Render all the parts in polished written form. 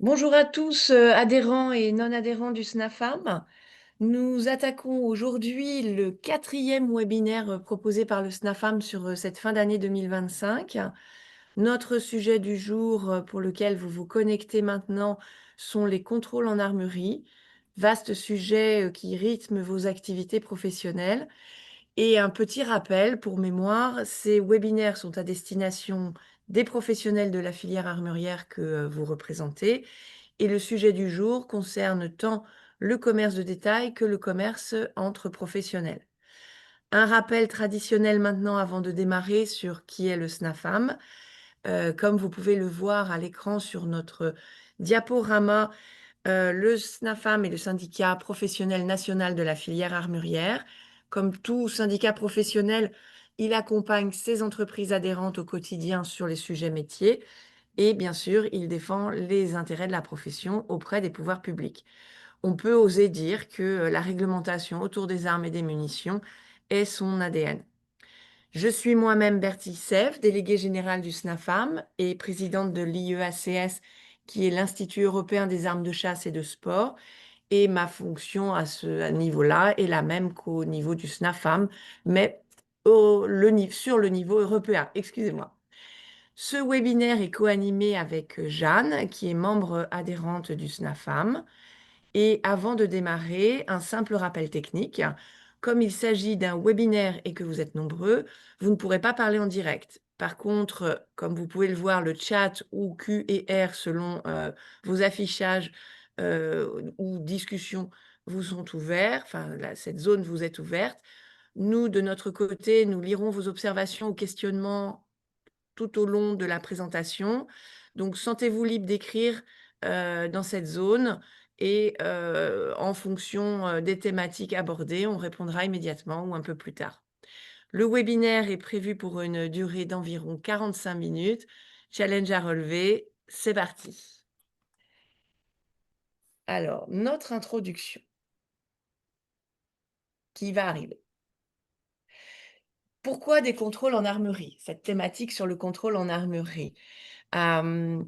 Bonjour à tous, adhérents et non-adhérents du SNAFAM. Nous attaquons aujourd'hui le quatrième webinaire proposé par le SNAFAM sur cette fin d'année 2025. Notre sujet du jour pour lequel vous vous connectez maintenant sont les contrôles en armurerie. Vaste sujet qui rythme vos activités professionnelles. Et un petit rappel pour mémoire, ces webinaires sont à destination des professionnels de la filière armurière que vous représentez. Et le sujet du jour concerne tant le commerce de détail que le commerce entre professionnels. Un rappel traditionnel maintenant avant de démarrer sur qui est le SNAFAM. Comme vous pouvez le voir à l'écran sur notre diaporama, le SNAFAM est le syndicat professionnel national de la filière armurière. Comme tout syndicat professionnel, il accompagne ses entreprises adhérentes au quotidien sur les sujets métiers et bien sûr, il défend les intérêts de la profession auprès des pouvoirs publics. On peut oser dire que la réglementation autour des armes et des munitions est son ADN. Je suis moi-même Bertie Seff, déléguée générale du SNAFAM et présidente de l'IEACS, qui est l'Institut européen des armes de chasse et de sport. Et ma fonction à ce niveau-là est la même qu'au niveau du SNAFAM, mais sur le niveau européen. Excusez-moi. Ce webinaire est co-animé avec Jeanne, qui est membre adhérente du SNAFAM. Et avant de démarrer, un simple rappel technique. Comme il s'agit d'un webinaire et que vous êtes nombreux, vous ne pourrez pas parler en direct. Par contre, comme vous pouvez le voir, le chat ou Q et R selon vos affichages ou discussions vous sont ouverts. Enfin, cette zone vous est ouverte. Nous, de notre côté, nous lirons vos observations ou questionnements tout au long de la présentation. Donc, sentez-vous libre d'écrire dans cette zone et en fonction des thématiques abordées, on répondra immédiatement ou un peu plus tard. Le webinaire est prévu pour une durée d'environ 45 minutes. Challenge à relever, c'est parti. Alors, notre introduction qui va arriver. Pourquoi des contrôles en armerie? Cette thématique sur le contrôle en armerie. Hem,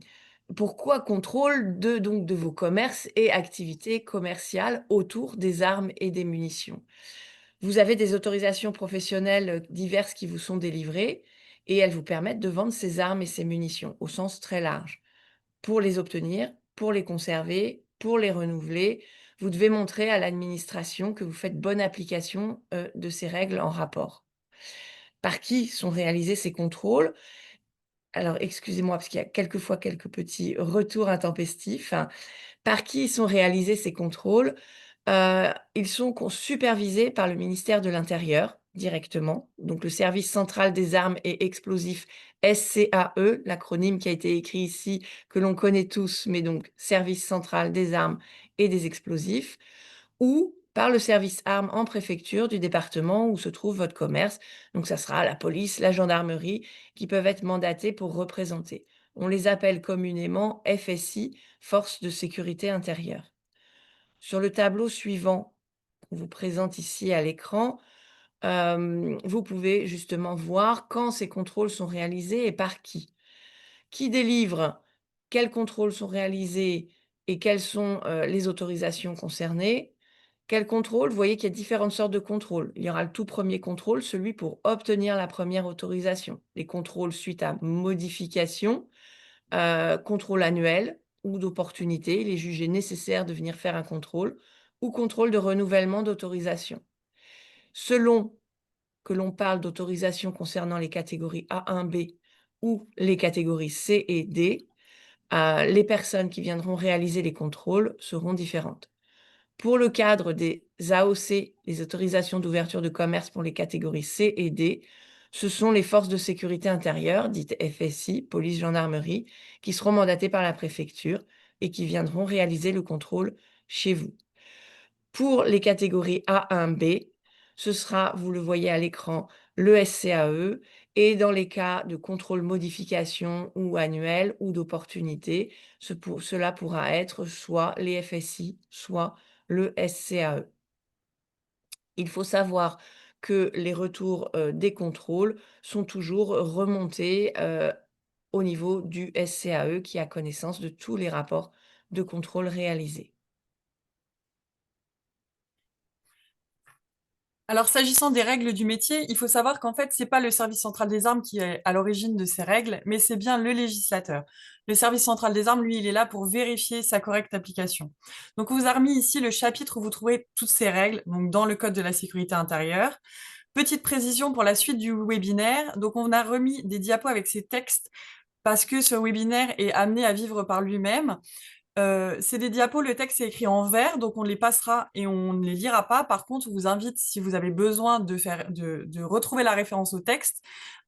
Pourquoi contrôle de vos commerces et activités commerciales autour des armes et des munitions? Vous avez des autorisations professionnelles, diverses qui vous sont délivrées et elles vous permettent de vendre ces armes et ces munitions au sens très large. Pour les obtenir, pour les conserver, pour les renouveler, vous devez montrer à l'administration que vous faites bonne application, de ces règles en rapport. Par qui sont réalisés ces contrôles? Alors excusez-moi parce qu'il y a quelquefois quelques petits retours intempestifs. Par qui sont réalisés ces contrôles? Ils sont supervisés par le ministère de l'Intérieur directement, donc le Service central des armes et explosifs SCAE, l'acronyme qui a été écrit ici, que l'on connaît tous, mais donc Service central des armes et des explosifs, ou par le service armes en préfecture du département où se trouve votre commerce. Donc ça sera la police, la gendarmerie qui peuvent être mandatés pour représenter. On les appelle communément FSI, Forces de sécurité intérieure. Sur le tableau suivant, qu'on vous présente ici à l'écran, vous pouvez justement voir quand ces contrôles sont réalisés et par qui. Qui délivre, quels contrôles sont réalisés et quelles sont, les autorisations concernées. Quel contrôle? Vous voyez qu'il y a différentes sortes de contrôles. Il y aura le tout premier contrôle, celui pour obtenir la première autorisation. Les contrôles suite à modification, contrôle annuel ou d'opportunité, il est jugé nécessaire de venir faire un contrôle ou contrôle de renouvellement d'autorisation. Selon que l'on parle d'autorisation concernant les catégories A1, B ou les catégories C et D, les personnes qui viendront réaliser les contrôles seront différentes. Pour le cadre des AOC, les autorisations d'ouverture de commerce pour les catégories C et D, ce sont les forces de sécurité intérieure, dites FSI, police, gendarmerie, qui seront mandatées par la préfecture et qui viendront réaliser le contrôle chez vous. Pour les catégories A1B, ce sera, vous le voyez à l'écran, le SCAE et dans les cas de contrôle modification ou annuel ou d'opportunité, cela pourra être soit les FSI, soit le SCAE. Il faut savoir que les retours, des contrôles sont toujours remontés, au niveau du SCAE qui a connaissance de tous les rapports de contrôle réalisés. Alors, s'agissant des règles du métier, il faut savoir qu'en fait, c'est pas le Service central des armes qui est à l'origine de ces règles, mais c'est bien le législateur. Le Service central des armes, lui, il est là pour vérifier sa correcte application. Donc, on vous a remis ici le chapitre où vous trouvez toutes ces règles, donc dans le Code de la sécurité intérieure. Petite précision pour la suite du webinaire. Donc, on a remis des diapos avec ces textes parce que ce webinaire est amené à vivre par lui-même. C'est des diapos, le texte est écrit en vert, donc on les passera et on ne les lira pas. Par contre, on vous invite, si vous avez besoin de retrouver la référence au texte,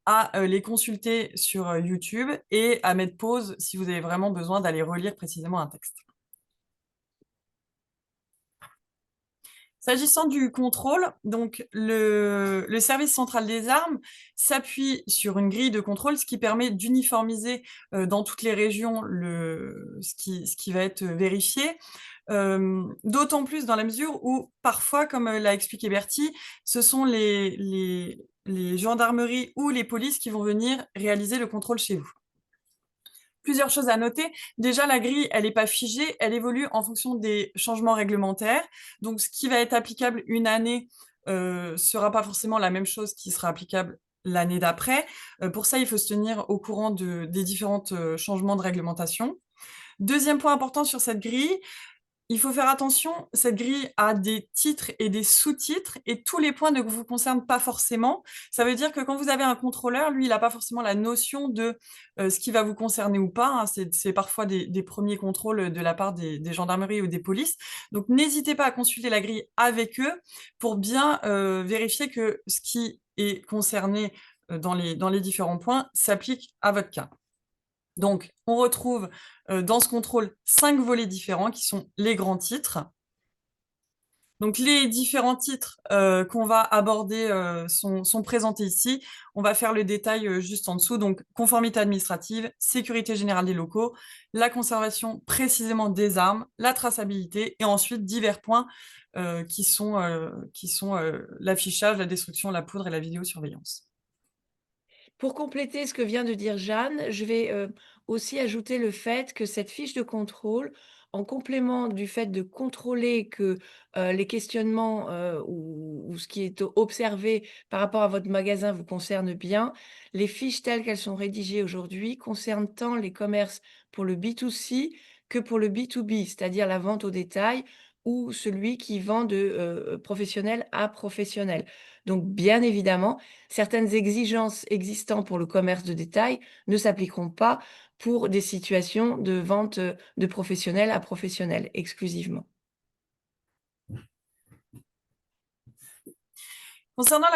à les consulter sur YouTube et à mettre pause si vous avez vraiment besoin d'aller relire précisément un texte. S'agissant du contrôle, donc le service central des armes s'appuie sur une grille de contrôle, ce qui permet d'uniformiser dans toutes les régions ce qui va être vérifié. D'autant plus dans la mesure où parfois, comme l'a expliqué Bertie, ce sont les gendarmeries ou les polices qui vont venir réaliser le contrôle chez vous. Plusieurs choses à noter. Déjà, la grille, elle n'est pas figée, elle évolue en fonction des changements réglementaires. Donc, ce qui va être applicable une année sera pas forcément la même chose qui sera applicable l'année d'après. Pour ça, il faut se tenir au courant des différents changements de réglementation. Deuxième point important sur cette grille, il faut faire attention, cette grille a des titres et des sous-titres et tous les points ne vous concernent pas forcément. Ça veut dire que quand vous avez un contrôleur, lui, il n'a pas forcément la notion de ce qui va vous concerner ou pas, hein. C'est parfois des premiers contrôles de la part des gendarmeries ou des polices. Donc, n'hésitez pas à consulter la grille avec eux pour bien vérifier que ce qui est concerné dans les différents points s'applique à votre cas. Donc, on retrouve dans ce contrôle 5 volets différents qui sont les grands titres. Donc, les différents titres qu'on va aborder sont présentés ici. On va faire le détail juste en dessous. Donc, conformité administrative, sécurité générale des locaux, la conservation précisément des armes, la traçabilité et ensuite divers points qui sont l'affichage, la destruction, la poudre et la vidéosurveillance. Pour compléter ce que vient de dire Jeanne, je vais, aussi ajouter le fait que cette fiche de contrôle, en complément du fait de contrôler que, les questionnements, ou ce qui est observé par rapport à votre magasin vous concerne bien, les fiches telles qu'elles sont rédigées aujourd'hui concernent tant les commerces pour le B2C que pour le B2B, c'est-à-dire la vente au détail ou celui qui vend de, professionnel à professionnel. Donc bien évidemment, certaines exigences existant pour le commerce de détail ne s'appliqueront pas pour des situations de vente, de professionnel à professionnel exclusivement. Concernant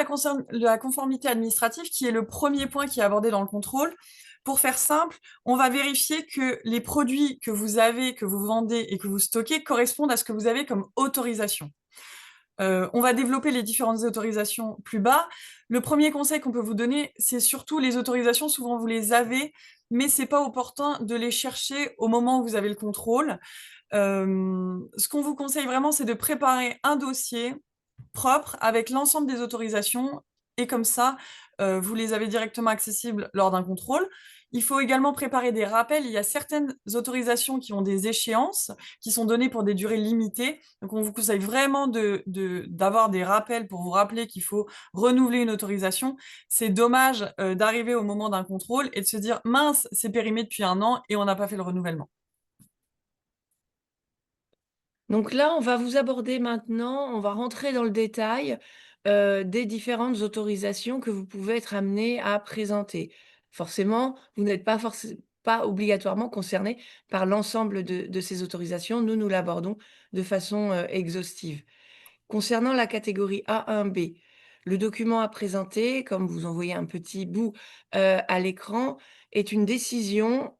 la conformité administrative, qui est le premier point qui est abordé dans le contrôle, pour faire simple, on va vérifier que les produits que vous avez, que vous vendez et que vous stockez correspondent à ce que vous avez comme autorisation. On va développer les différentes autorisations plus bas. Le premier conseil qu'on peut vous donner, c'est surtout les autorisations, souvent vous les avez, mais c'est pas opportun de les chercher au moment où vous avez le contrôle. Ce qu'on vous conseille vraiment, c'est de préparer un dossier propre avec l'ensemble des autorisations et comme ça, vous les avez directement accessibles lors d'un contrôle. Il faut également préparer des rappels. Il y a certaines autorisations qui ont des échéances, qui sont données pour des durées limitées. Donc, on vous conseille vraiment d'avoir des rappels pour vous rappeler qu'il faut renouveler une autorisation. C'est dommage d'arriver au moment d'un contrôle et de se dire, mince, c'est périmé depuis un an et on n'a pas fait le renouvellement. Donc là, on va vous aborder maintenant, on va rentrer dans le détail, des différentes autorisations que vous pouvez être amené à présenter. Forcément, vous n'êtes pas obligatoirement concerné par l'ensemble de ces autorisations. Nous l'abordons de façon, exhaustive. Concernant la catégorie A1B, le document à présenter, comme vous en voyez un petit bout, à l'écran, est une décision,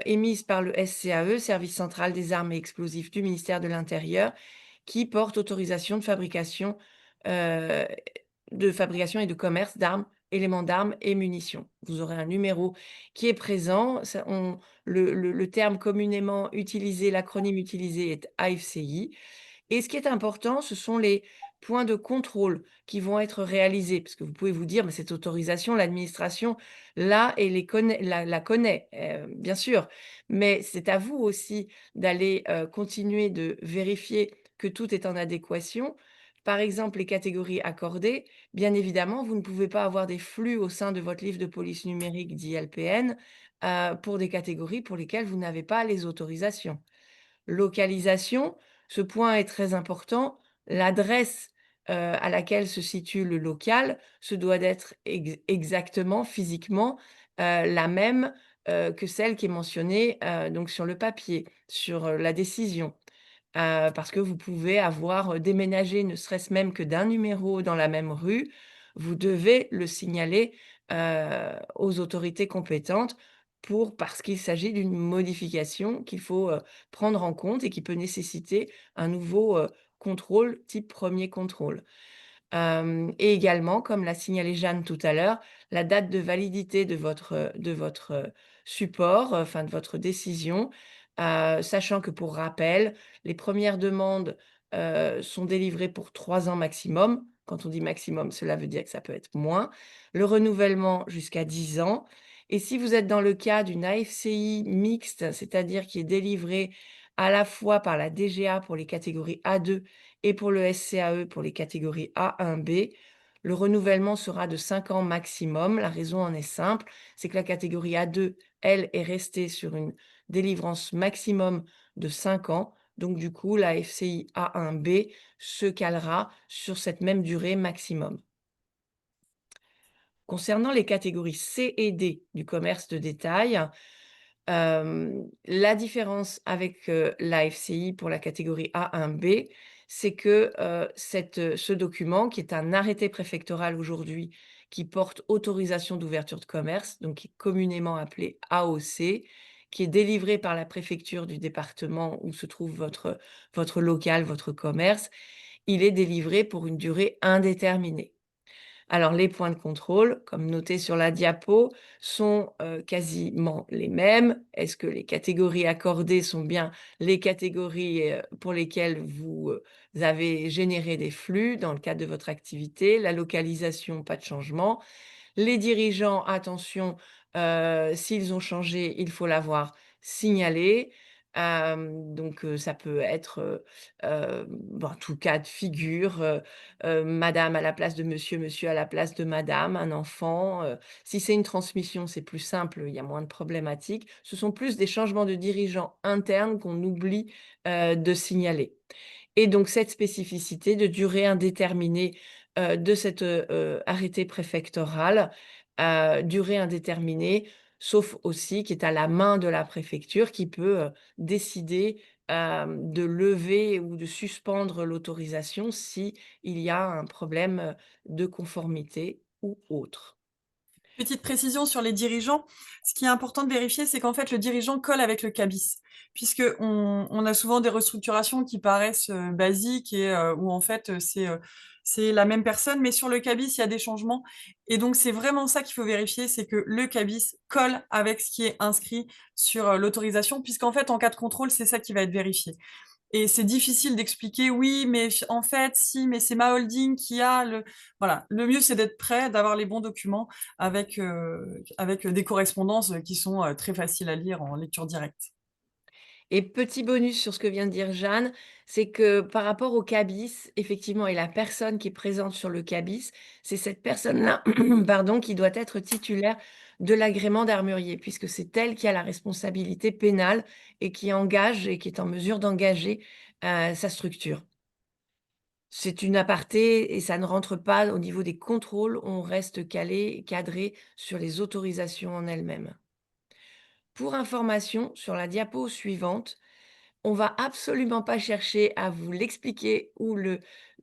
émise par le SCAE, Service central des armes et explosifs du ministère de l'Intérieur, qui porte autorisation heu, de fabrication et de commerce d'armes, éléments d'armes et munitions. Vous aurez un numéro qui est présent, ça on le terme communément utilisé, l'acronyme utilisé est AFCI Et ce qui est important, ce sont les points de contrôle qui vont être réalisés. Parce que vous pouvez vous dire: «Mais cette autorisation, l'administration, là, et les connaît la connaît». Bien sûr, mais c'est à vous aussi d'aller, continuer de vérifier que tout est en adéquation. Par exemple, les catégories accordées, bien évidemment, vous ne pouvez pas avoir des flux au sein de votre livre de police numérique dit LPN, pour des catégories pour lesquelles vous n'avez pas les autorisations. Localisation, ce point est très important. L'adresse, à laquelle se situe le local, se doit d'être exactement, physiquement, la même, que celle qui est mentionnée, donc sur le papier, sur, la décision. Parce que vous pouvez avoir, déménagé, ne serait-ce même que d'un numéro dans la même rue. Vous devez le signaler, aux autorités compétentes parce qu'il s'agit d'une modification qu'il faut, prendre en compte et qui peut nécessiter un nouveau, contrôle type premier contrôle. Et également, comme l'a signalé Jeanne tout à l'heure, la date de validité de votre, support, enfin de votre décision, sachant que pour rappel, les premières demandes, sont délivrées pour 3 ans maximum. Quand on dit maximum, cela veut dire que ça peut être moins. Le renouvellement jusqu'à 10 ans, et si vous êtes dans le cas d'une AFCI mixte, c'est-à-dire qui est délivrée à la fois par la DGA pour les catégories A2 et pour le SCAE pour les catégories A1B, le renouvellement sera de 5 ans maximum. La raison en est simple, c'est que la catégorie A2, elle, est restée sur une délivrance maximum de 5 ans. Donc du coup, la FCI A1B se calera sur cette même durée maximum. Concernant les catégories C et D du commerce de détail, la différence avec, la FCI pour la catégorie A1B, c'est que, ce document qui est un arrêté préfectoral aujourd'hui, qui porte autorisation d'ouverture de commerce, donc qui est communément appelé AOC, qui est délivré par la préfecture du département où se trouve votre local, votre commerce, il est délivré pour une durée indéterminée. Alors les points de contrôle, comme noté sur la diapo, sont, quasiment les mêmes. Est-ce que les catégories accordées sont bien les catégories, pour lesquelles vous, avez généré des flux dans le cadre de votre activité? La localisation, pas de changement. Les dirigeants, attention, s'ils ont changé, il faut l'avoir signalé. Donc ça peut être, en tout cas de figure, madame à la place de monsieur, monsieur à la place de madame, un enfant, si c'est une transmission, c'est plus simple, il y a moins de problématiques. Ce sont plus des changements de dirigeants internes qu'on oublie, de signaler. Et donc cette spécificité de durée indéterminée, de cet, arrêté préfectoral, durée indéterminée, sauf aussi qui est à la main de la préfecture qui peut, décider, de lever ou de suspendre l'autorisation si il y a un problème, de conformité ou autre. Petite précision sur les dirigeants, ce qui est important de vérifier, c'est qu'en fait, le dirigeant colle avec le cabis. Puisqu'on a souvent des restructurations qui paraissent, basiques et où en fait, c'est la même personne, mais sur le cabis, il y a des changements et donc c'est vraiment ça qu'il faut vérifier, c'est que le cabis colle avec ce qui est inscrit sur, l'autorisation, puisqu'en fait, en cas de contrôle, c'est ça qui va être vérifié. Et c'est difficile d'expliquer: «Oui, mais ch en fait, si, mais c'est ma holding qui a le» voilà, le mieux, c'est d'être prêt, d'avoir les bons documents avec des correspondances, qui sont, très faciles à lire en lecture directe. Et petit bonus sur ce que vient de dire Jeanne, c'est que par rapport au cabis, effectivement, et la personne qui est présente sur le cabis, c'est cette personne-là, pardon, qui doit être titulaire de l'agrément d'armurier, puisque c'est elle qui a la responsabilité pénale et qui engage et qui est en mesure d'engager, sa structure. C'est une aparté et ça ne rentre pas au niveau des contrôles, on reste calé, cadré sur les autorisations en elles-mêmes. Pour information, sur la diapo suivante, on va absolument pas chercher à vous l'expliquer ou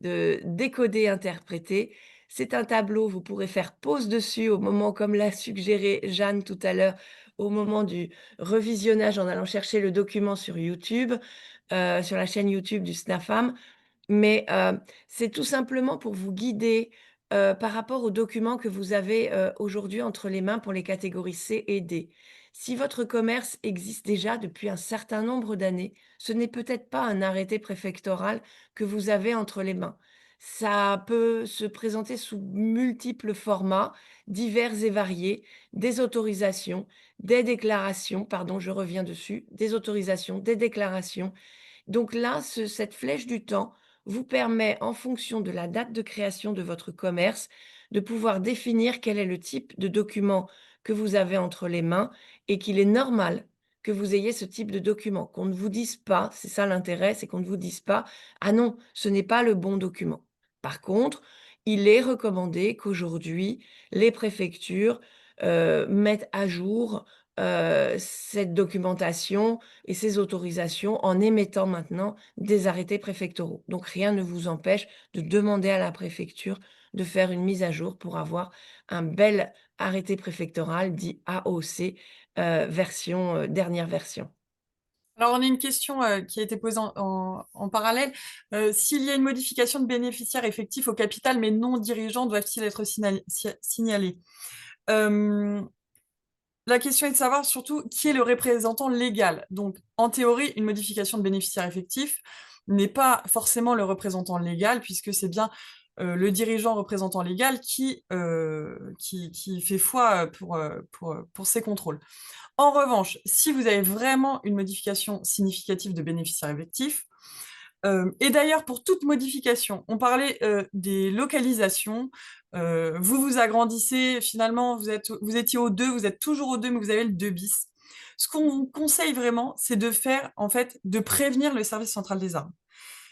de décoder, interpréter. C'est un tableau, vous pourrez faire pause dessus au moment, comme l'a suggéré Jeanne tout à l'heure, au moment du revisionnage en allant chercher le document sur YouTube, sur la chaîne YouTube du SNAFAM. Mais, c'est tout simplement pour vous guider, par rapport aux documents que vous avez, aujourd'hui entre les mains pour les catégories C et D. Si votre commerce existe déjà depuis un certain nombre d'années, ce n'est peut-être pas un arrêté préfectoral que vous avez entre les mains. Ça peut se présenter sous multiples formats, divers et variés, des autorisations, des déclarations, pardon, je reviens dessus, des autorisations, des déclarations. Donc là, cette flèche du temps vous permet, en fonction de la date de création de votre commerce, de pouvoir définir quel est le type de document que vous avez entre les mains et qu'il est normal que vous ayez ce type de document. Qu'on ne vous dise pas, c'est ça l'intérêt, c'est qu'on ne vous dise pas: «Ah non, ce n'est pas le bon document». Par contre, il est recommandé qu'aujourd'hui, les préfectures, mettent à jour, cette documentation et ces autorisations en émettant maintenant des arrêtés préfectoraux. Donc rien ne vous empêche de demander à la préfecture de faire une mise à jour pour avoir un bel arrêté préfectoral dit AOC, version, dernière version. Alors, on a une question, qui a été posée en parallèle. S'il y a une modification de bénéficiaire effectif au capital, mais non dirigeants, doivent-ils être signalés? Hem, la question est de savoir surtout qui est le représentant légal. Donc, en théorie, une modification de bénéficiaire effectif n'est pas forcément le représentant légal, puisque c'est bien, le dirigeant représentant légal qui fait foi, pour ces contrôles. En revanche, si vous avez vraiment une modification significative de bénéficiaire effectif, et d'ailleurs pour toute modification, on parlait, des localisations, vous vous agrandissez, finalement vous étiez au 2, vous êtes toujours au 2, mais vous avez le 2 bis. Ce qu'on vous conseille vraiment, c'est de faire en fait, de prévenir le service central des armes.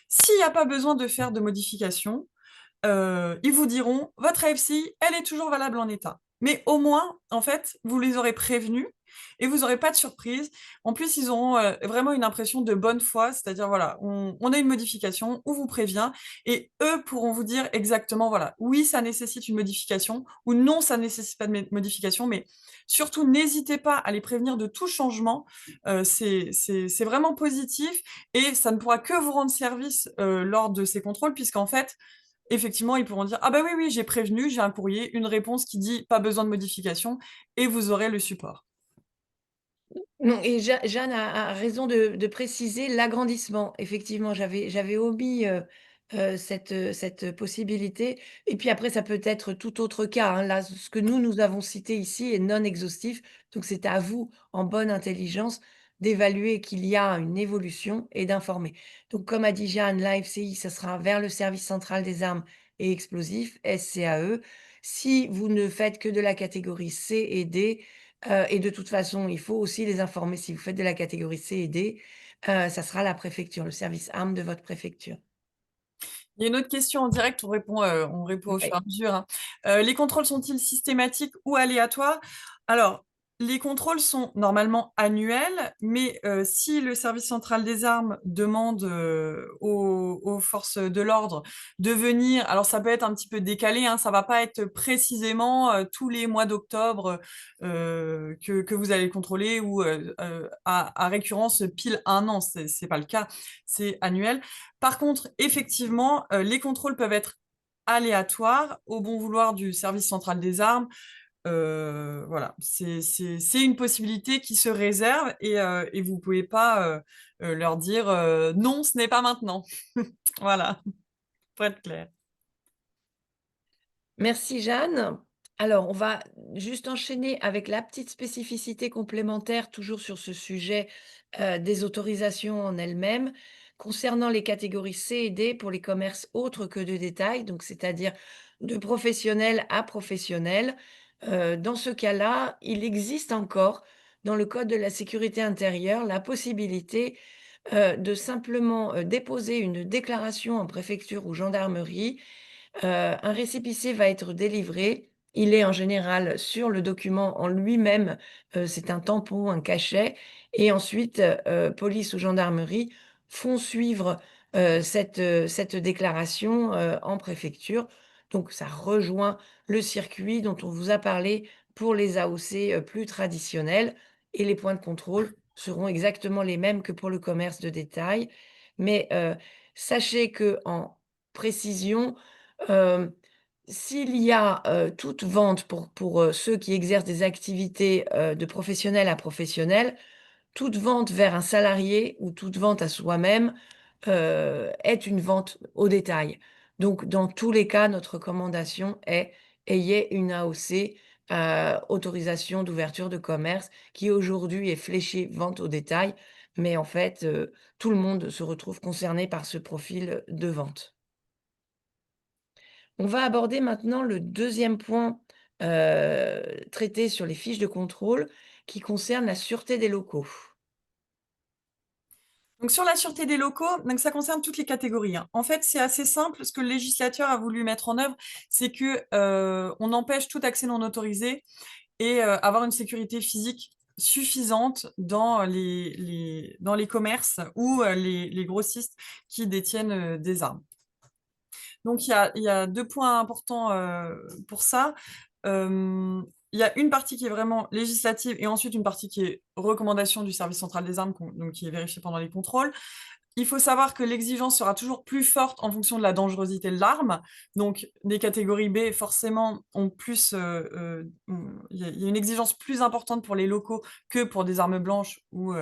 S'il y a pas besoin de faire de modification, ils vous diront: «Votre AFCI, elle est toujours valable en état». Mais au moins, en fait, vous les aurez prévenus et vous aurez pas de surprise. En plus, ils auront, vraiment une impression de bonne foi, c'est-à-dire, voilà, on a une modification, on vous prévient et eux pourront vous dire exactement, voilà, oui, ça nécessite une modification ou non, ça ne nécessite pas de modification. Mais surtout, n'hésitez pas à les prévenir de tout changement, c'est vraiment positif et ça ne pourra que vous rendre service, lors de ces contrôles puisqu'en fait, effectivement, ils pourront dire: «Ah bah, oui, oui, j'ai prévenu, j'ai un courrier, une réponse qui dit: "Pas besoin de modification"» et vous aurez le support. Non et Jeanne a raison de préciser l'agrandissement. Effectivement, j'avais omis, cette possibilité et puis après ça peut être tout autre cas, hein. Là, ce que nous avons cité ici est non exhaustif, donc c'est à vous, en bonne intelligence, d'évaluer qu'il y a une évolution et d'informer. Donc comme a dit Jeanne, l'AFCI, ça sera vers le service central des armes et explosifs, SCAE. Si vous ne faites que de la catégorie C et D, et de toute façon, il faut aussi les informer si vous faites de la catégorie C et D, ça sera la préfecture, le service armes de votre préfecture. Il y a une autre question en direct, on répond au fur et Ouais. à mesure, hein. Les contrôles sont-ils systématiques ou aléatoires? Alors, les contrôles sont normalement annuels, mais si le service central des armes demande, aux forces de l'ordre de venir, alors ça peut être un petit peu décalé, hein, ça va pas être précisément, tous les mois d'octobre, que vous allez contrôler ou, à récurrence pile 1 an, c'est pas le cas, c'est annuel. Par contre, effectivement, les contrôles peuvent être aléatoires au bon vouloir du service central des armes. Voilà, c'est une possibilité qui se réserve et vous pouvez pas, leur dire, «Non, ce n'est pas maintenant». Voilà, pour être clair. Merci Jeanne. Alors, on va juste enchaîner avec la petite spécificité complémentaire, toujours sur ce sujet, des autorisations en elles-mêmes. Concernant les catégories C et D pour les commerces autres que de détail, donc c'est-à-dire de professionnel à professionnel, dans ce cas-là, il existe encore dans le code de la sécurité intérieure la possibilité, de simplement, déposer une déclaration en préfecture ou gendarmerie. Un récépissé va être délivré. Il est en général sur le document en lui-même, c'est un tampon, un cachet et ensuite, police ou gendarmerie font suivre, cette déclaration, en préfecture. Donc ça rejoint le circuit dont on vous a parlé pour les AOC, plus traditionnels et les points de contrôle seront exactement les mêmes que pour le commerce de détail. Mais, sachez qu'en précision, Hem, s'il y a, toute vente pour ceux qui exercent des activités, de professionnel à professionnel, toute vente vers un salarié ou toute vente à soi-même, est une vente au détail. Donc dans tous les cas, notre recommandation est: ayez une AOC, autorisation d'ouverture de commerce, qui aujourd'hui est fléchée vente au détail, mais en fait, tout le monde se retrouve concerné par ce profil de vente. On va aborder maintenant le deuxième point, traité sur les fiches de contrôle, qui concerne la sûreté des locaux. Donc sur la sûreté des locaux, donc ça concerne toutes les catégories, hein. En fait, c'est assez simple. Ce que le législateur a voulu mettre en œuvre, c'est que, on empêche tout accès non autorisé et avoir une sécurité physique suffisante dans dans les commerces ou les grossistes qui détiennent, des armes. Donc il y a 2 points importants, pour ça. Il y a une partie qui est vraiment législative et ensuite une partie qui est recommandation du service central des armes, donc qui est vérifiée pendant les contrôles. Il faut savoir que l'exigence sera toujours plus forte en fonction de la dangerosité de l'arme. Donc des catégories B, forcément, ont plus, il y a une exigence plus importante pour les locaux que pour des armes blanches ou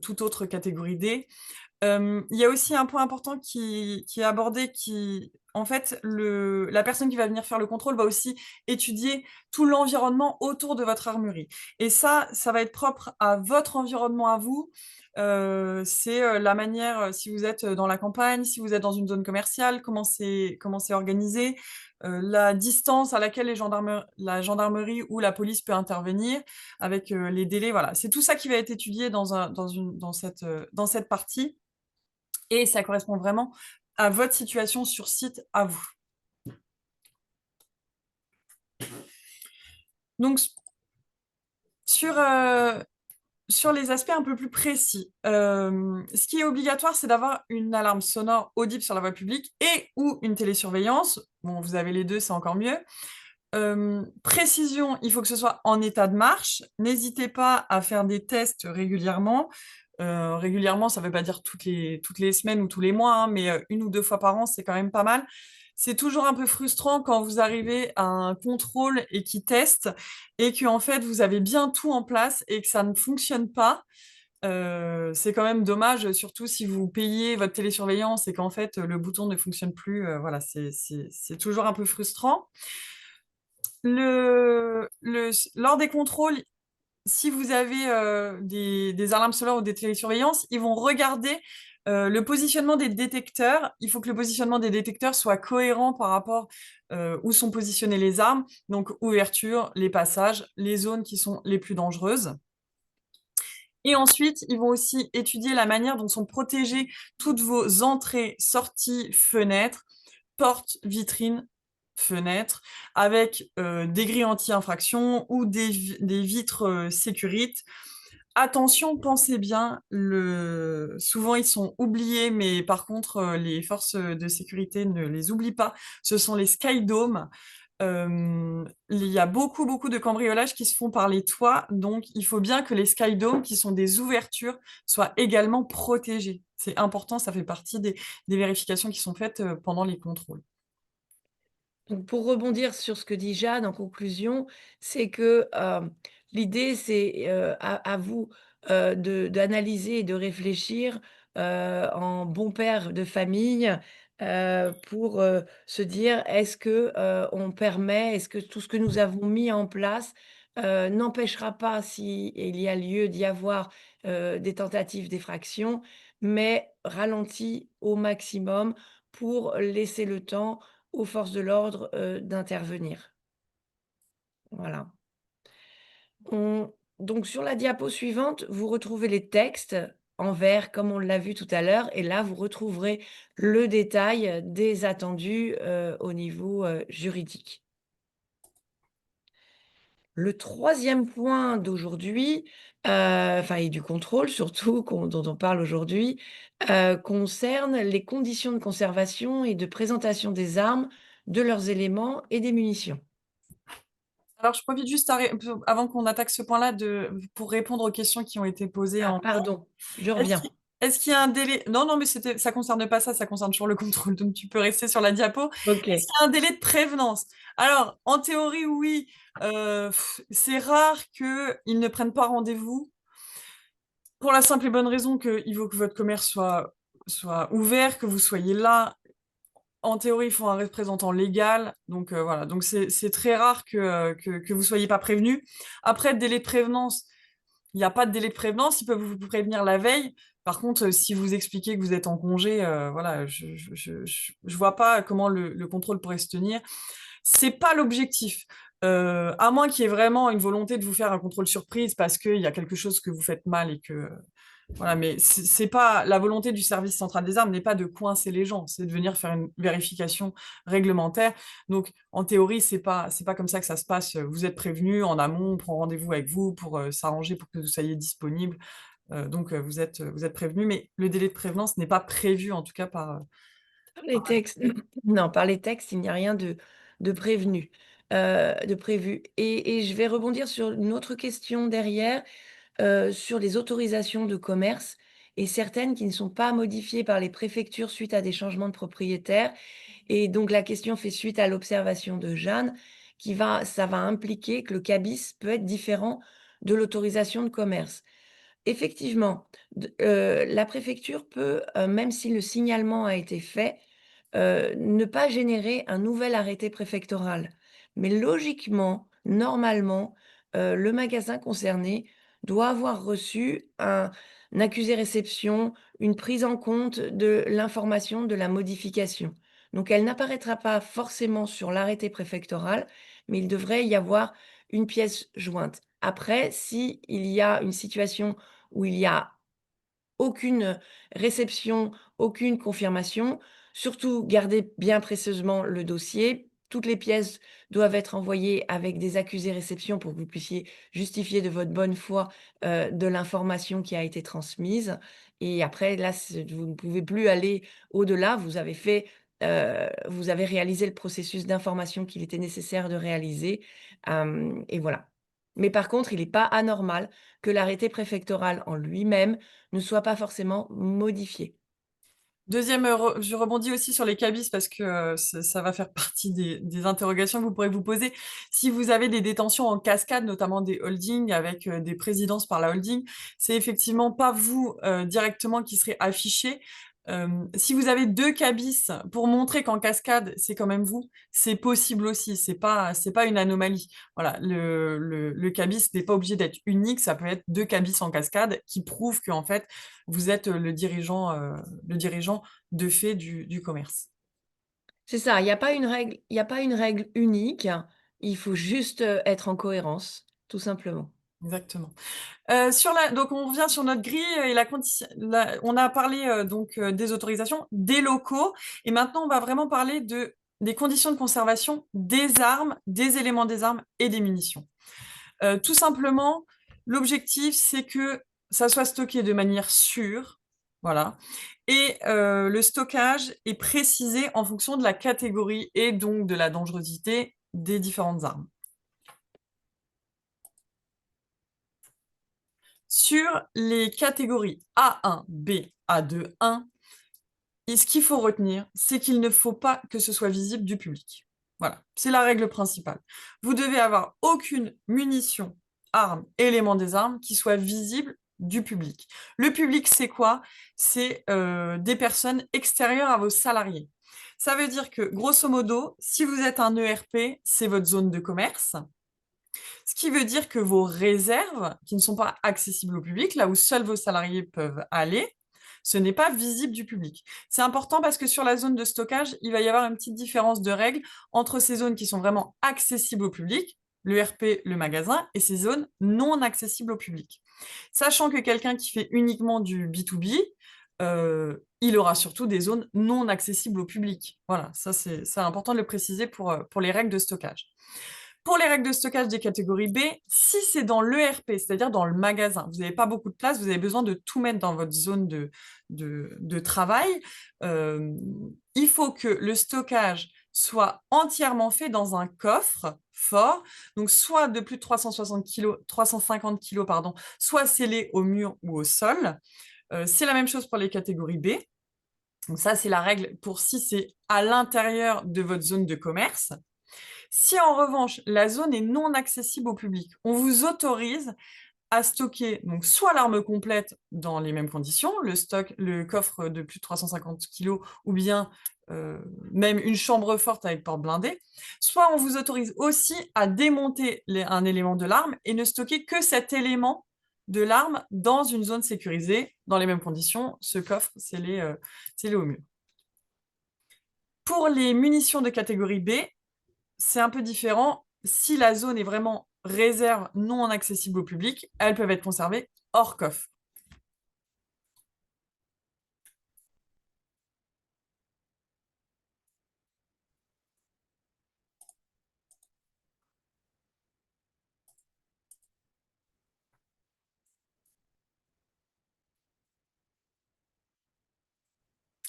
toute autre catégorie D. Il y a aussi un point important qui est abordé, qui en fait, la personne qui va venir faire le contrôle va aussi étudier tout l'environnement autour de votre armurerie et ça va être propre à votre environnement à vous. C'est, la manière, si vous êtes, dans la campagne, si vous êtes dans une zone commerciale, comment c'est organisé, la distance à laquelle la gendarmerie ou la police peut intervenir avec, les délais, voilà. C'est tout ça qui va être étudié dans cette partie et ça correspond vraiment à votre situation sur site, à vous. Donc, sur, sur les aspects un peu plus précis, ce qui est obligatoire, c'est d'avoir une alarme sonore audible sur la voie publique et ou une télésurveillance. Bon, vous avez les deux, c'est encore mieux. Précision, il faut que ce soit en état de marche. N'hésitez pas à faire des tests régulièrement. Régulièrement, ça ne veut pas dire toutes les semaines ou tous les mois, hein, mais 1 ou 2 fois par an, c'est quand même pas mal. C'est toujours un peu frustrant quand vous arrivez à un contrôle et qu'ils testent et qu'en fait, vous avez bien tout en place et que ça ne fonctionne pas. C'est quand même dommage, surtout si vous payez votre télésurveillance et qu'en fait, le bouton ne fonctionne plus, voilà, c'est toujours un peu frustrant. Lors des contrôles, si vous avez des alarmes sonores ou des télésurveillances, ils vont regarder le positionnement des détecteurs. Il faut que le positionnement des détecteurs soit cohérent par rapport où sont positionnées les armes, donc ouverture, les passages, les zones qui sont les plus dangereuses. Et ensuite, ils vont aussi étudier la manière dont sont protégées toutes vos entrées, sorties, fenêtres, portes, vitrines, fenêtres, avec des grilles anti-infraction ou des vitres sécurites. Attention, pensez bien, souvent ils sont oubliés, mais par contre, les forces de sécurité ne les oublient pas. Ce sont les sky domes. Il y a beaucoup, beaucoup de cambriolages qui se font par les toits, donc il faut bien que les sky domes, qui sont des ouvertures, soient également protégés. C'est important, ça fait partie des vérifications qui sont faites pendant les contrôles. Donc pour rebondir sur ce que dit Jade en conclusion, c'est que, l'idée c'est, à vous, de d'analyser et de réfléchir, en bon père de famille, pour, se dire: «Est-ce que, on permet est-ce que tout ce que nous avons mis en place, n'empêchera pas, s'il y a lieu d'y avoir, des tentatives d'effraction, mais ralentit au maximum pour laisser le temps aux forces de l'ordre, d'intervenir. Voilà. On donc sur la diapo suivante, vous retrouvez les textes en vert comme on l'a vu tout à l'heure et là vous retrouverez le détail des attendus, au niveau, juridique. Le troisième point d'aujourd'hui, enfin et du contrôle surtout dont on parle aujourd'hui, concerne les conditions de conservation et de présentation des armes, de leurs éléments et des munitions. Alors, je profite juste avant qu'on attaque ce point-là pour répondre aux questions qui ont été posées Ah en. pardon, je Est-ce reviens. Est-ce qu'il y a un délai? Non, non, mais ça concerne pas ça, ça concerne toujours le contrôle, donc tu peux rester sur la diapo. Est-ce OK. qu'il y a un délai de prévenance? Alors, en théorie, oui. C'est rare qu'ils ne prennent pas rendez-vous pour la simple et bonne raison qu'il faut que votre commerce soit ouvert, que vous soyez là. En théorie, il faut un représentant légal. Donc voilà, donc c'est très rare que vous soyez pas prévenu. Après, délai de prévenance, il n'y a pas de délai de prévenance, ils peuvent vous prévenir la veille. Par contre, si vous expliquez que vous êtes en congé, voilà, je vois pas comment le contrôle pourrait se tenir. C'est pas l'objectif. À moins qu'il y ait vraiment une volonté de vous faire un contrôle surprise parce qu'il y a quelque chose que vous faites mal et que voilà, mais c'est pas la volonté du service central des armes n'est pas de coincer les gens, c'est de venir faire une vérification réglementaire. Donc, en théorie, c'est pas comme ça que ça se passe. Vous êtes prévenu en amont, on prend rendez-vous avec vous pour s'arranger pour que vous soyez disponible. Donc, vous êtes prévenu, mais le délai de prévenance n'est pas prévu en tout cas Par les textes non, par les textes, il n'y a rien de prévenu, de prévu et je vais rebondir sur une autre question derrière, sur les autorisations de commerce et certaines qui ne sont pas modifiées par les préfectures suite à des changements de propriétaires et donc la question fait suite à l'observation de Jeanne ça va impliquer que le cabis peut être différent de l'autorisation de commerce. Effectivement, la préfecture peut, même si le signalement a été fait, ne pas générer un nouvel arrêté préfectoral. Mais logiquement, normalement, le magasin concerné doit avoir reçu un accusé-réception, une prise en compte de l'information de la modification. Donc elle n'apparaîtra pas forcément sur l'arrêté préfectoral, mais il devrait y avoir une pièce jointe. Après, s'il y a une situation où il y a aucune réception, aucune confirmation. Surtout, gardez bien précieusement le dossier. Toutes les pièces doivent être envoyées avec des accusés-réception pour que vous puissiez justifier de votre bonne foi, de l'information qui a été transmise et après là, vous ne pouvez plus aller au-delà. Vous avez réalisé le processus d'information qu'il était nécessaire de réaliser, et voilà. Mais par contre, il n'est pas anormal que l'arrêté préfectoral en lui-même ne soit pas forcément modifié. Deuxième, je rebondis aussi sur les cabis parce que ça va faire partie des interrogations que vous pourrez vous poser. Si vous avez des détentions en cascade, notamment des holdings avec des présidences par la holding, c'est effectivement pas vous directement qui serez affiché. Si vous avez deux cabis pour montrer qu'en cascade, c'est quand même vous, c'est possible aussi, c'est pas une anomalie. Voilà, le cabis n'est pas obligé d'être unique, ça peut être deux cabis en cascade qui prouvent qu'en fait, vous êtes le dirigeant de fait du commerce. C'est ça, il y a pas une règle unique, il faut juste, être en cohérence, tout simplement. Exactement. Donc on revient sur notre grille et on a parlé des autorisations, des locaux, et maintenant on va vraiment parler des conditions de conservation des armes, des éléments des armes et des munitions. Tout simplement, l'objectif c'est que ça soit stocké de manière sûre, voilà, et le stockage est précisé en fonction de la catégorie et donc de la dangerosité des différentes armes. Sur les catégories A1, B, A2, 1, et ce qu'il faut retenir, c'est qu'il ne faut pas que ce soit visible du public. Voilà, c'est la règle principale. Vous devez avoir aucune munition, arme, élément des armes qui soit visible du public. Le public, c'est quoi? C'est des personnes extérieures à vos salariés. Ça veut dire que, grosso modo, si vous êtes un ERP, c'est votre zone de commerce. Ce qui veut dire que vos réserves, qui ne sont pas accessibles au public, là où seuls vos salariés peuvent aller, ce n'est pas visible du public. C'est important parce que sur la zone de stockage, il va y avoir une petite différence de règles entre ces zones qui sont vraiment accessibles au public, le RP, le magasin, et ces zones non accessibles au public. Sachant que quelqu'un qui fait uniquement du B2B, il aura surtout des zones non accessibles au public. Voilà, ça c'est important de le préciser pour les règles de stockage. Pour les règles de stockage des catégories B, si c'est dans l'ERP, c'est-à-dire dans le magasin, vous n'avez pas beaucoup de place, vous avez besoin de tout mettre dans votre zone de travail, il faut que le stockage soit entièrement fait dans un coffre fort, donc soit de plus de 350 kg, pardon, soit scellé au mur ou au sol, C'est la même chose pour les catégories B. Donc ça, c'est la règle pour si c'est à l'intérieur de votre zone de commerce. Si en revanche, la zone est non accessible au public, on vous autorise à stocker donc soit l'arme complète dans les mêmes conditions, le coffre de plus de 350 kilos, ou bien même une chambre forte avec porte blindée, soit on vous autorise aussi à démonter un élément de l'arme et ne stocker que cet élément de l'arme dans une zone sécurisée, dans les mêmes conditions. Ce coffre, c'est au mur. Pour les munitions de catégorie B, c'est un peu différent. Si la zone est vraiment réserve non accessible au public, elles peuvent être conservées hors coffre.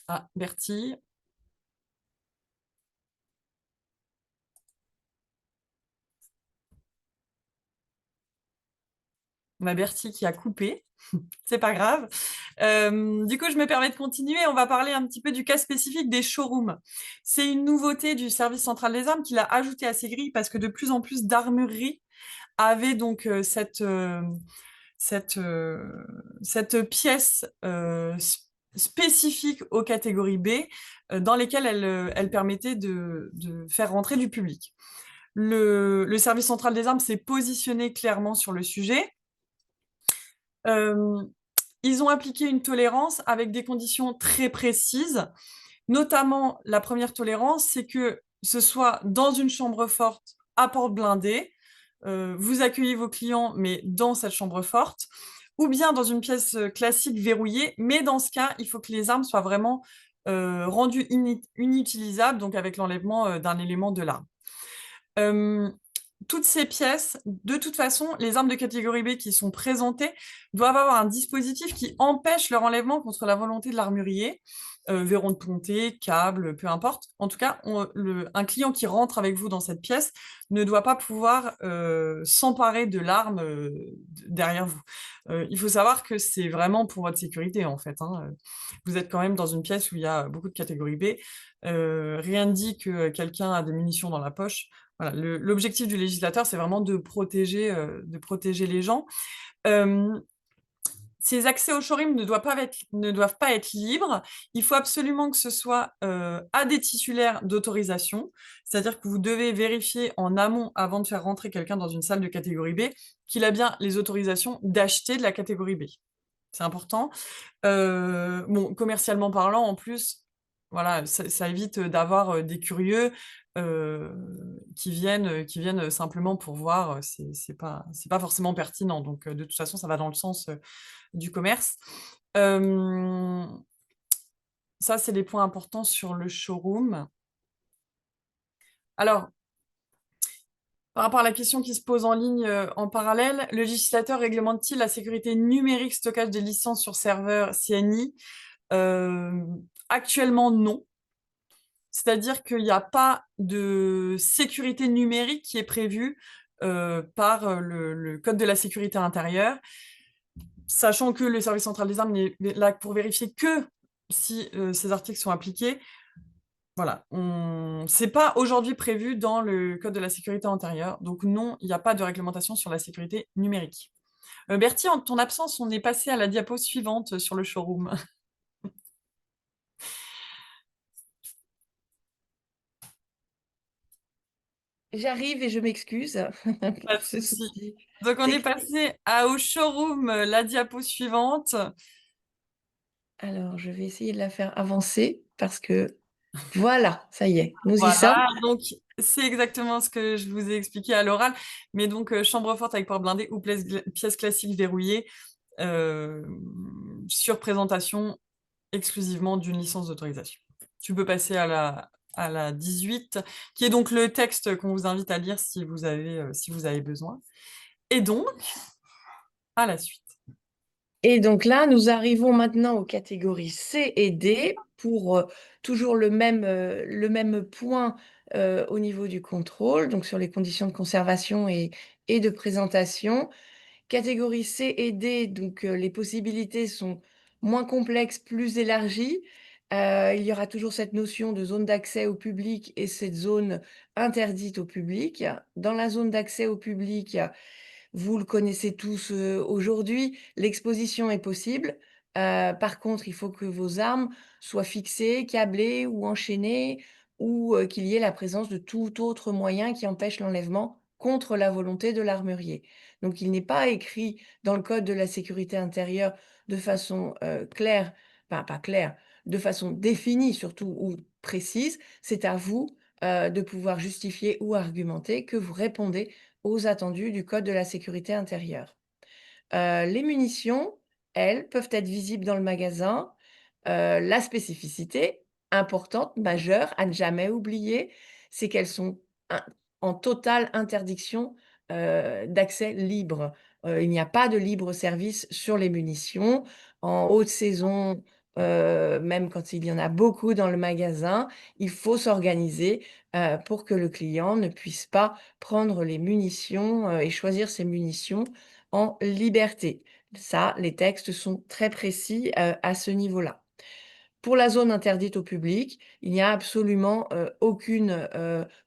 Ah, Bertie. On a Bertie qui a coupé. C'est pas grave. Du coup, je me permets de continuer. On va parler un petit peu du cas spécifique des showrooms. C'est une nouveauté du service central des armes qu'il a ajouté à ses grilles parce que de plus en plus d'armureries avaient donc cette, cette pièce spécifique aux catégories B dans lesquelles elle permettait de faire rentrer du public. Le service central des armes s'est positionné clairement sur le sujet. Ils ont appliqué une tolérance avec des conditions très précises. Notamment, la première tolérance, c'est que ce soit dans une chambre forte à porte blindée, vous accueillez vos clients, mais dans cette chambre forte, ou bien dans une pièce classique verrouillée, mais dans ce cas, il faut que les armes soient vraiment rendues inutilisables, donc avec l'enlèvement d'un élément de l'arme. Toutes ces pièces, de toute façon, les armes de catégorie B qui sont présentées doivent avoir un dispositif qui empêche leur enlèvement contre la volonté de l'armurier, verront de ponté, câble, peu importe. En tout cas, un client qui rentre avec vous dans cette pièce ne doit pas pouvoir s'emparer de l'arme derrière vous. Il faut savoir que c'est vraiment pour votre sécurité, en fait, hein. Vous êtes quand même dans une pièce où il y a beaucoup de catégories B. Rien ne dit que quelqu'un a des munitions dans la poche. Voilà, l'objectif du législateur, c'est vraiment de protéger les gens. Ces accès au showroom ne doivent pas être libres. Il faut absolument que ce soit à des titulaires d'autorisation, c'est-à-dire que vous devez vérifier en amont, avant de faire rentrer quelqu'un dans une salle de catégorie B, qu'il a bien les autorisations d'acheter de la catégorie B. C'est important. Bon, commercialement parlant, en plus, voilà, ça évite d'avoir des curieux qui viennent simplement pour voir. C'est pas forcément pertinent. Donc, de toute façon, ça va dans le sens du commerce. Ça, c'est les points importants sur le showroom. Alors, par rapport à la question qui se pose en ligne en parallèle, le législateur réglemente-t-il la sécurité numérique stockage des licences sur serveur CNI? Actuellement, non. C'est-à-dire qu'il n'y a pas de sécurité numérique qui est prévue par le Code de la sécurité intérieure, sachant que le service central des armes n'est là pour vérifier que si ces articles sont appliqués. Voilà, c'est pas aujourd'hui prévu dans le Code de la sécurité intérieure, donc non, il n'y a pas de réglementation sur la sécurité numérique. Bertie, en ton absence, on est passé à la diapo suivante sur le showroom. J'arrive et je m'excuse Pas pour de ce souci. souci Donc on est technique. passé au showroom, la diapo suivante. Alors, je vais essayer de la faire avancer parce que voilà, ça y est, nous y sommes. Voilà, donc c'est exactement ce que je vous ai expliqué à l'oral. Mais donc chambre forte avec porte blindée ou pièce classique verrouillée euh, sur présentation exclusivement d'une licence d'autorisation. Tu peux passer à la 18, qui est donc le texte qu'on vous invite à lire si vous avez besoin. Et donc, à la suite. Et donc là, nous arrivons maintenant aux catégories C et D pour toujours le même point au niveau du contrôle, donc sur les conditions de conservation et de présentation. Catégorie C et D, donc les possibilités sont moins complexe, plus élargie. Il y aura toujours cette notion de zone d'accès au public et cette zone interdite au public. Dans la zone d'accès au public, vous le connaissez tous, aujourd'hui, l'exposition est possible. Par contre, il faut que vos armes soient fixées, câblées ou enchaînées ou, qu'il y ait la présence de tout autre moyen qui empêche l'enlèvement contre la volonté de l'armurier. Donc il n'est pas écrit dans le code de la sécurité intérieure de façon, claire, enfin pas claire, de façon définie surtout ou précise. C'est à vous, de pouvoir justifier ou argumenter que vous répondez aux attendus du code de la sécurité intérieure. Les munitions, elles, peuvent être visibles dans le magasin. La spécificité importante, majeure, à ne jamais oublier, c'est qu'elles sont in en totale interdiction, d'accès libre. Il n'y a pas de libre service sur les munitions. En haute saison, même quand il y en a beaucoup dans le magasin, il faut s'organiser, pour que le client ne puisse pas prendre les munitions, et choisir ses munitions en liberté. Ça, les textes sont très précis, à ce niveau-là. Pour la zone interdite au public, il n'y a absolument, aucune,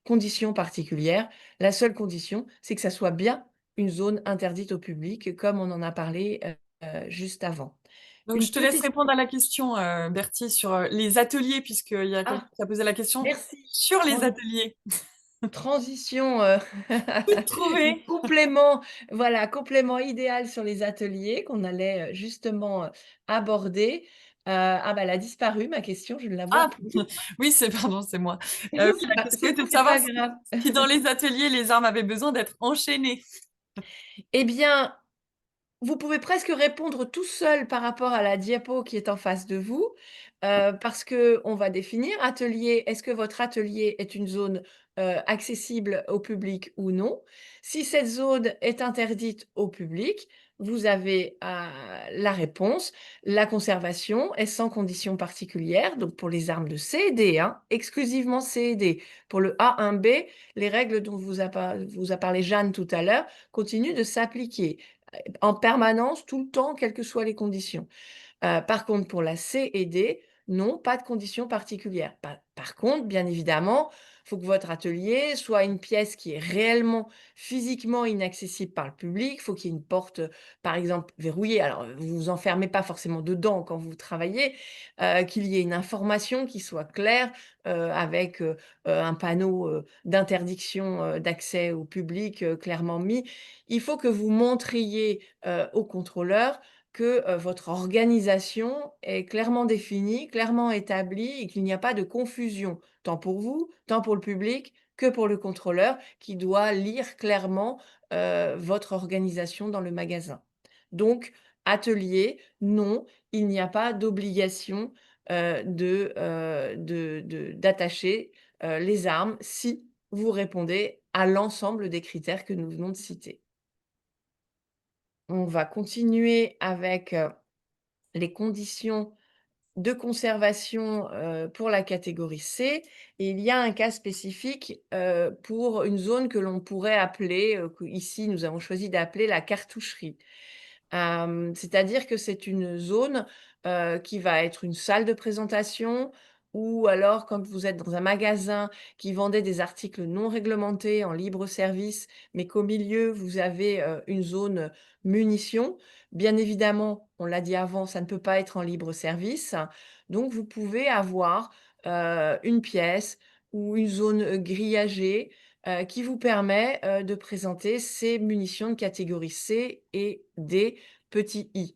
condition particulière. La seule condition, c'est que ça soit bien une zone interdite au public, comme on en a parlé, juste avant. Donc je Une te laisse petite répondre à la question, Bertie, sur, les ateliers puisqu'il y a quelqu'un ah, qui a posé la question merci. sur les ateliers. Transition, Tout trouvé! complément, voilà, complément idéal sur les ateliers qu'on allait, justement, aborder. Ah bah, elle a disparu ma question, je ne la vois Ah! plus. Oui, pardon, c'est moi. Oui, la question était de C'est savoir pas si grave. dans les ateliers, les armes avaient besoin d'être enchaînées. Eh bien, vous pouvez presque répondre tout seul par rapport à la diapo qui est en face de vous, parce qu'on va définir atelier. Est-ce que votre atelier est une zone, accessible au public ou non? Si cette zone est interdite au public, vous avez, la réponse. La conservation est sans condition particulière, donc pour les armes de C et D, hein, exclusivement C et D. Pour le A1B, les règles dont vous a parlé Jeanne tout à l'heure continuent de s'appliquer en permanence, tout le temps, quelles que soient les conditions. Par contre, pour la C et D, non, pas de conditions particulières. Par contre, bien évidemment, il faut que votre atelier soit une pièce qui est réellement, physiquement inaccessible par le public. Il faut qu'il y ait une porte, par exemple, verrouillée. Alors, vous vous enfermez pas forcément dedans quand vous travaillez, qu'il y ait une information qui soit claire, avec, un panneau, d'interdiction, d'accès au public, clairement mis. Il faut que vous montriez, au contrôleur que, votre organisation est clairement définie, clairement établie et qu'il n'y a pas de confusion, tant pour vous, tant pour le public que pour le contrôleur qui doit lire clairement, votre organisation dans le magasin. Donc atelier, non, il n'y a pas d'obligation, d'attacher, les armes si vous répondez à l'ensemble des critères que nous venons de citer. On va continuer avec, les conditions de conservation, pour la catégorie C et il y a un cas spécifique, pour une zone que l'on pourrait appeler, qu'ici nous avons choisi d'appeler la cartoucherie. C'est-à-dire que c'est une zone, qui va être une salle de présentation ou alors quand vous êtes dans un magasin qui vendait des articles non réglementés en libre service, mais qu'au milieu vous avez, une zone, munitions. Bien évidemment, on l'a dit avant, ça ne peut pas être en libre service. Donc vous pouvez avoir, une pièce ou une zone, grillagée, qui vous permet, de présenter ces munitions de catégorie C et D, petit i.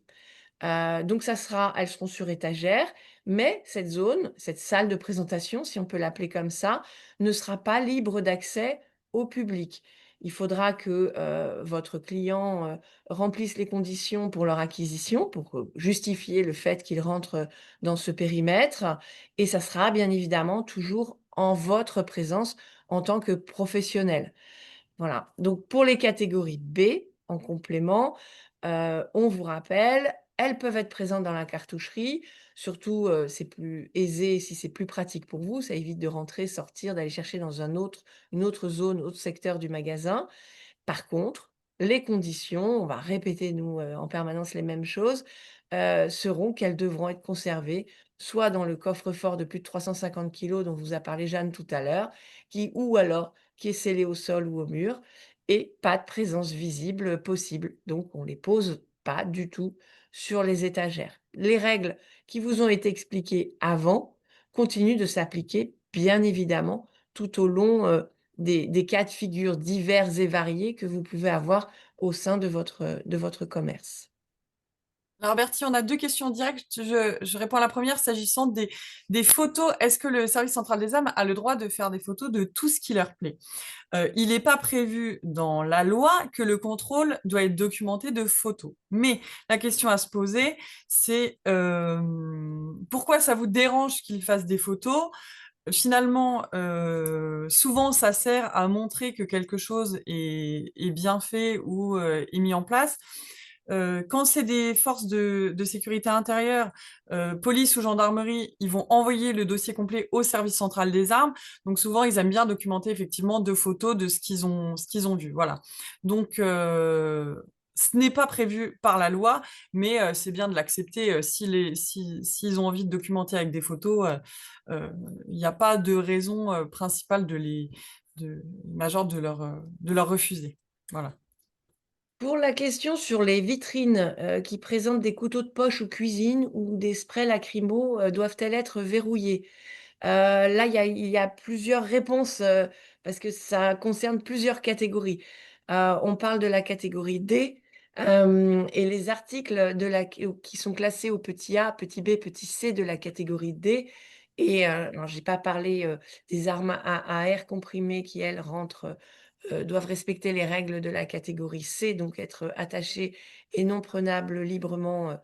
Donc elles seront sur étagère, mais cette zone, cette salle de présentation, si on peut l'appeler comme ça, ne sera pas libre d'accès au public. Il faudra que, votre client, remplisse les conditions pour leur acquisition, pour, justifier le fait qu'il rentre, dans ce périmètre et ça sera bien évidemment toujours en votre présence en tant que professionnel. Voilà, donc pour les catégories B, en complément, on vous rappelle, elles peuvent être présentes dans la cartoucherie. Surtout, c'est plus aisé si c'est plus pratique pour vous, ça évite de rentrer, sortir, d'aller chercher dans une autre zone, autre secteur du magasin. Par contre, les conditions, on va répéter nous, en permanence les mêmes choses, seront qu'elles devront être conservées soit dans le coffre-fort de plus de 350 kilos dont vous a parlé Jeanne tout à l'heure, qui ou alors qui est scellé au sol ou au mur et pas de présence visible possible. Donc on les pose pas du tout sur les étagères. Les règles qui vous ont été expliquées avant continuent de s'appliquer, bien évidemment, tout au long, des cas de figure divers et variés que vous pouvez avoir au sein de votre commerce. Alors Bertie, on a 2 questions directes. Je réponds à la première s'agissant des photos. Est-ce que le service central des armes a le droit de faire des photos de tout ce qui leur plaît? Il n'est pas prévu dans la loi que le contrôle doit être documenté de photos. Mais la question à se poser, c'est pourquoi ça vous dérange qu'ils fassent des photos? Finalement, souvent, ça sert à montrer que quelque chose est bien fait ou est mis en place. Quand c'est des forces de sécurité intérieure, police ou gendarmerie, ils vont envoyer le dossier complet au service central des armes. Donc souvent, ils aiment bien documenter effectivement 2 photos de ce qu'ils ont vu. Voilà. Donc, ce n'est pas prévu par la loi, mais c'est bien de l'accepter. S'ils ont envie de documenter avec des photos, il n'y a pas de raison principale majeure de leur refuser. Voilà. Pour la question sur les vitrines, qui présentent des couteaux de poche ou cuisine ou des sprays lacrymaux, doivent-elles être verrouillées? Là, il y a plusieurs réponses, parce que ça concerne plusieurs catégories. On parle de la catégorie D, et les articles qui sont classés au petit a, petit b, petit c de la catégorie D et alors j'ai pas parlé, des armes à air comprimé qui, elles, rentrent, doivent respecter les règles de la catégorie C, donc être attachées et non prenables librement,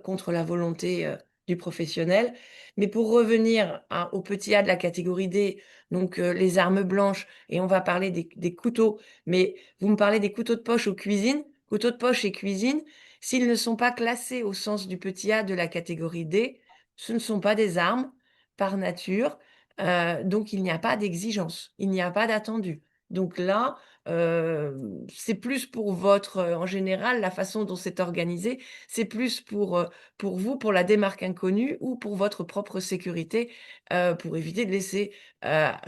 contre la volonté, du professionnel. Mais pour revenir au petit a de la catégorie D, donc les armes blanches et on va parler des couteaux, mais vous me parlez des couteaux de poche ou cuisine. Couteaux de poche et cuisine, s'ils ne sont pas classés au sens du petit a de la catégorie D, ce ne sont pas des armes par nature, donc il n'y a pas d'exigence, il n'y a pas d'attendu. Donc là, c'est plus pour votre, en général, la façon dont c'est organisé, c'est plus pour vous, pour la démarque inconnue ou pour votre propre sécurité, pour éviter de laisser,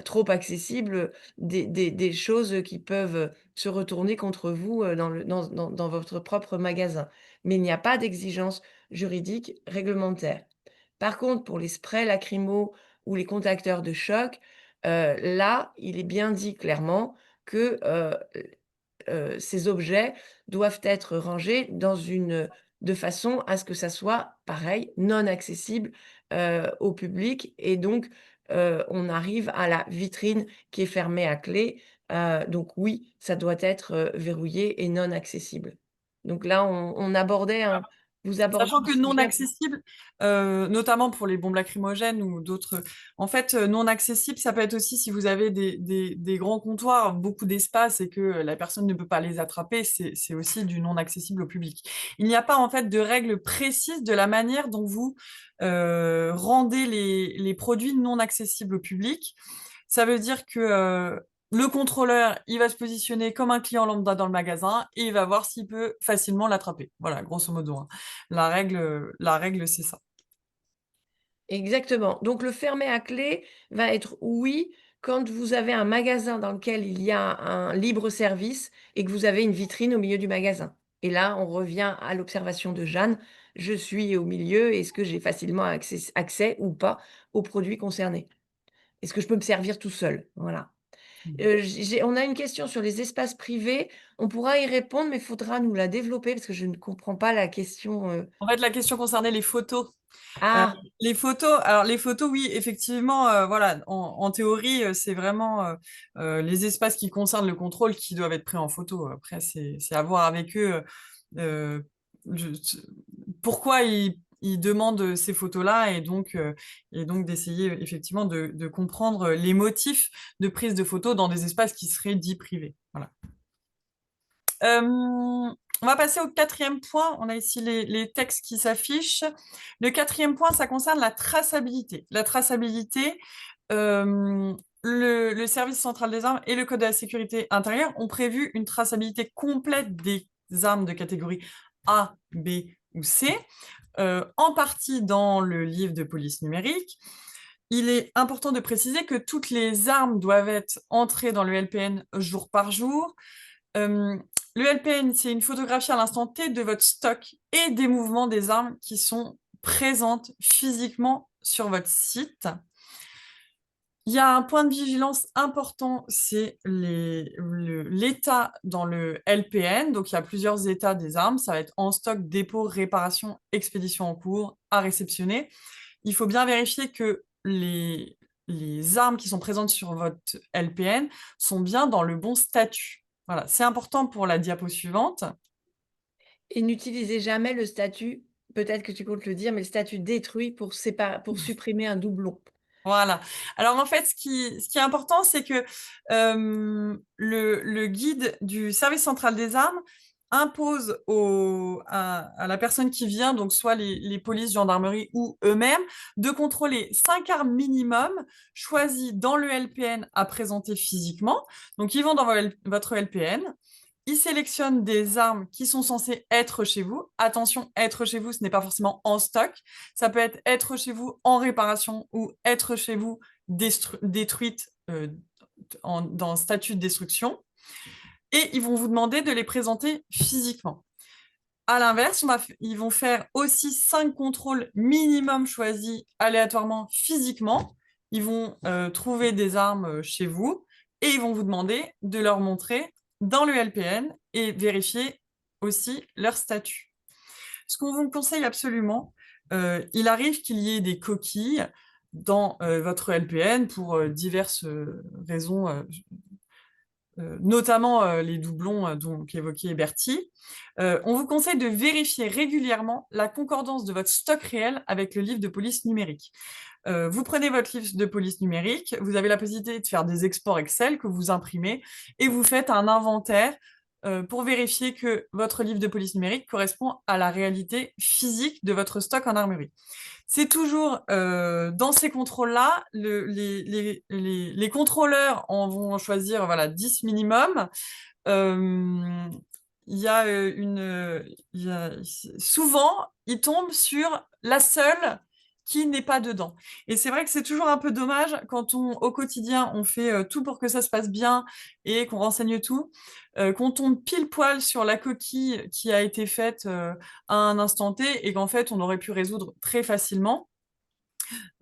trop accessible, des choses qui peuvent, se retourner contre vous, dans votre propre magasin. Mais il n'y a pas d'exigence juridique réglementaire. Par contre, pour les sprays lacrymaux ou les contacteurs de choc, là, il est bien dit clairement que, ces objets doivent être rangés de façon à ce que ça soit, pareil, non accessible, au public et donc, on arrive à la vitrine qui est fermée à clé, donc oui, ça doit être, verrouillé et non accessible. Donc là, on abordait un vous abordez Sachant un que non sujet. accessible, notamment pour les bombes lacrymogènes ou d'autres, en fait, non accessible, ça peut être aussi si vous avez des grands comptoirs, beaucoup d'espace et que la personne ne peut pas les attraper, c'est aussi du non accessible au public. Il n'y a pas en fait de règles précises de la manière dont vous rendez les produits non accessibles au public. Ça veut dire que le contrôleur, il va se positionner comme un client lambda dans le magasin et il va voir s'il peut facilement l'attraper. Voilà, grosso modo, hein. La règle, c'est ça. Exactement. Donc le fermer à clé va être oui, quand vous avez un magasin dans lequel il y a un libre service et que vous avez une vitrine au milieu du magasin. Et là, on revient à l'observation de Jeanne. Je suis au milieu, est-ce que j'ai facilement accès ou pas aux produits concernés? Est-ce que je peux me servir tout seul? Voilà. On a une question sur les espaces privés. On pourra y répondre, mais il faudra nous la développer parce que je ne comprends pas la question. En fait, la question concernait les photos. Euh, Ah, les photos, oui, effectivement, voilà, en théorie, c'est vraiment les espaces qui concernent le contrôle qui doivent être pris en photo. Après, c'est à voir avec eux euh, je- pourquoi ils demandent ces photos-là et donc d'essayer effectivement de comprendre les motifs de prise de photos dans des espaces qui seraient dits privés. Voilà. On va passer au quatrième point. On a ici les textes qui s'affichent. Le quatrième point, ça concerne la traçabilité. La traçabilité, le service central des armes et le Code de la sécurité intérieure ont prévu une traçabilité complète des armes de catégorie A, B ou C, en partie dans le livre de police numérique. Il est important de préciser que toutes les armes doivent être entrées dans le LPN jour par jour. Euh, le LPN, c'est une photographie à l'instant T de votre stock et des mouvements des armes qui sont présentes physiquement sur votre site. Il y a un point de vigilance important, c'est l'état dans le LPN. Donc, il y a plusieurs états des armes. Ça va être en stock, dépôt, réparation, expédition en cours, à réceptionner. Il faut bien vérifier que les armes qui sont présentes sur votre LPN sont bien dans le bon statut. Voilà, c'est important pour la diapo suivante. Et n'utilisez jamais le statut, peut-être que tu comptes le dire, mais le statut détruit pour supprimer un doublon. Voilà. Alors en fait, ce qui est important, c'est que le guide du service central des armes impose à la personne qui vient, donc soit les polices, gendarmeries ou eux-mêmes, de contrôler 5 armes minimum choisies dans le LPN à présenter physiquement. Donc ils vont dans votre LPN, ils sélectionnent des armes qui sont censées être chez vous. Attention, être chez vous, ce n'est pas forcément en stock. Ça peut être chez vous en réparation ou être chez vous détruite dans statut de destruction. Et ils vont vous demander de les présenter physiquement. À l'inverse, ils vont faire aussi 5 contrôles minimum choisis aléatoirement physiquement. Ils vont trouver des armes chez vous et ils vont vous demander de leur montrer dans le LPN et vérifier aussi leur statut. Ce qu'on vous conseille absolument, il arrive qu'il y ait des coquilles dans votre LPN pour diverses raisons, notamment les doublons qu'évoquait Bertie. On vous conseille de vérifier régulièrement la concordance de votre stock réel avec le livre de police numérique. Vous prenez votre livre de police numérique, vous avez la possibilité de faire des exports Excel que vous imprimez et vous faites un inventaire pour vérifier que votre livre de police numérique correspond à la réalité physique de votre stock en armurerie. C'est toujours dans ces contrôles-là, les contrôleurs en vont choisir voilà, 10 minimum. Euh, il y a souvent, ils tombent sur la seule qui n'est pas dedans. Et c'est vrai que c'est toujours un peu dommage quand au quotidien, on fait tout pour que ça se passe bien et qu'on renseigne tout, qu'on tombe pile poil sur la coquille qui a été faite à un instant T et qu'en fait, on aurait pu résoudre très facilement.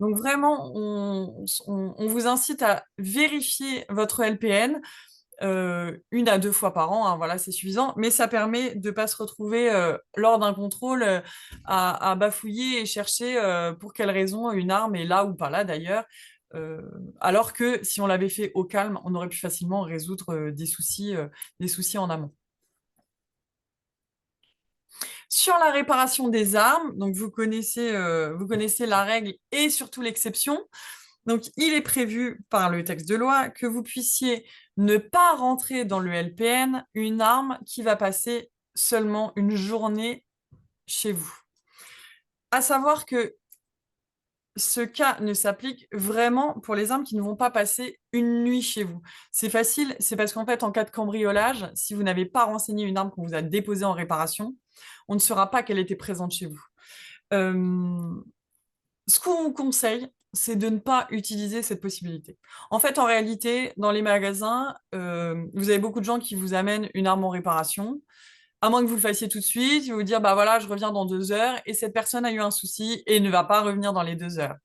Donc vraiment, on vous incite à vérifier votre LPN 1 à 2 fois par an, hein, voilà, c'est suffisant, mais ça permet de ne pas se retrouver lors d'un contrôle à bafouiller et chercher pour quelle raison une arme est là ou pas là d'ailleurs, euh, alors que si on l'avait fait au calme, on aurait pu facilement résoudre des soucis en amont. Sur la réparation des armes, donc vous connaissez la règle et surtout l'exception. Donc, il est prévu par le texte de loi que vous puissiez ne pas rentrer dans le LPN une arme qui va passer seulement une journée chez vous. À savoir que ce cas ne s'applique vraiment pour les armes qui ne vont pas passer une nuit chez vous. C'est facile, c'est parce qu'en fait, en cas de cambriolage, si vous n'avez pas renseigné une arme qu'on vous a déposée en réparation, on ne saura pas qu'elle était présente chez vous. Euh, Ce qu'on vous conseille, c'est de ne pas utiliser cette possibilité. En fait, en réalité, dans les magasins, vous avez beaucoup de gens qui vous amènent une arme en réparation. À moins que vous le fassiez tout de suite, ils vont vous dire, bah voilà, je reviens dans 2 heures, et cette personne a eu un souci et ne va pas revenir dans les 2 heures.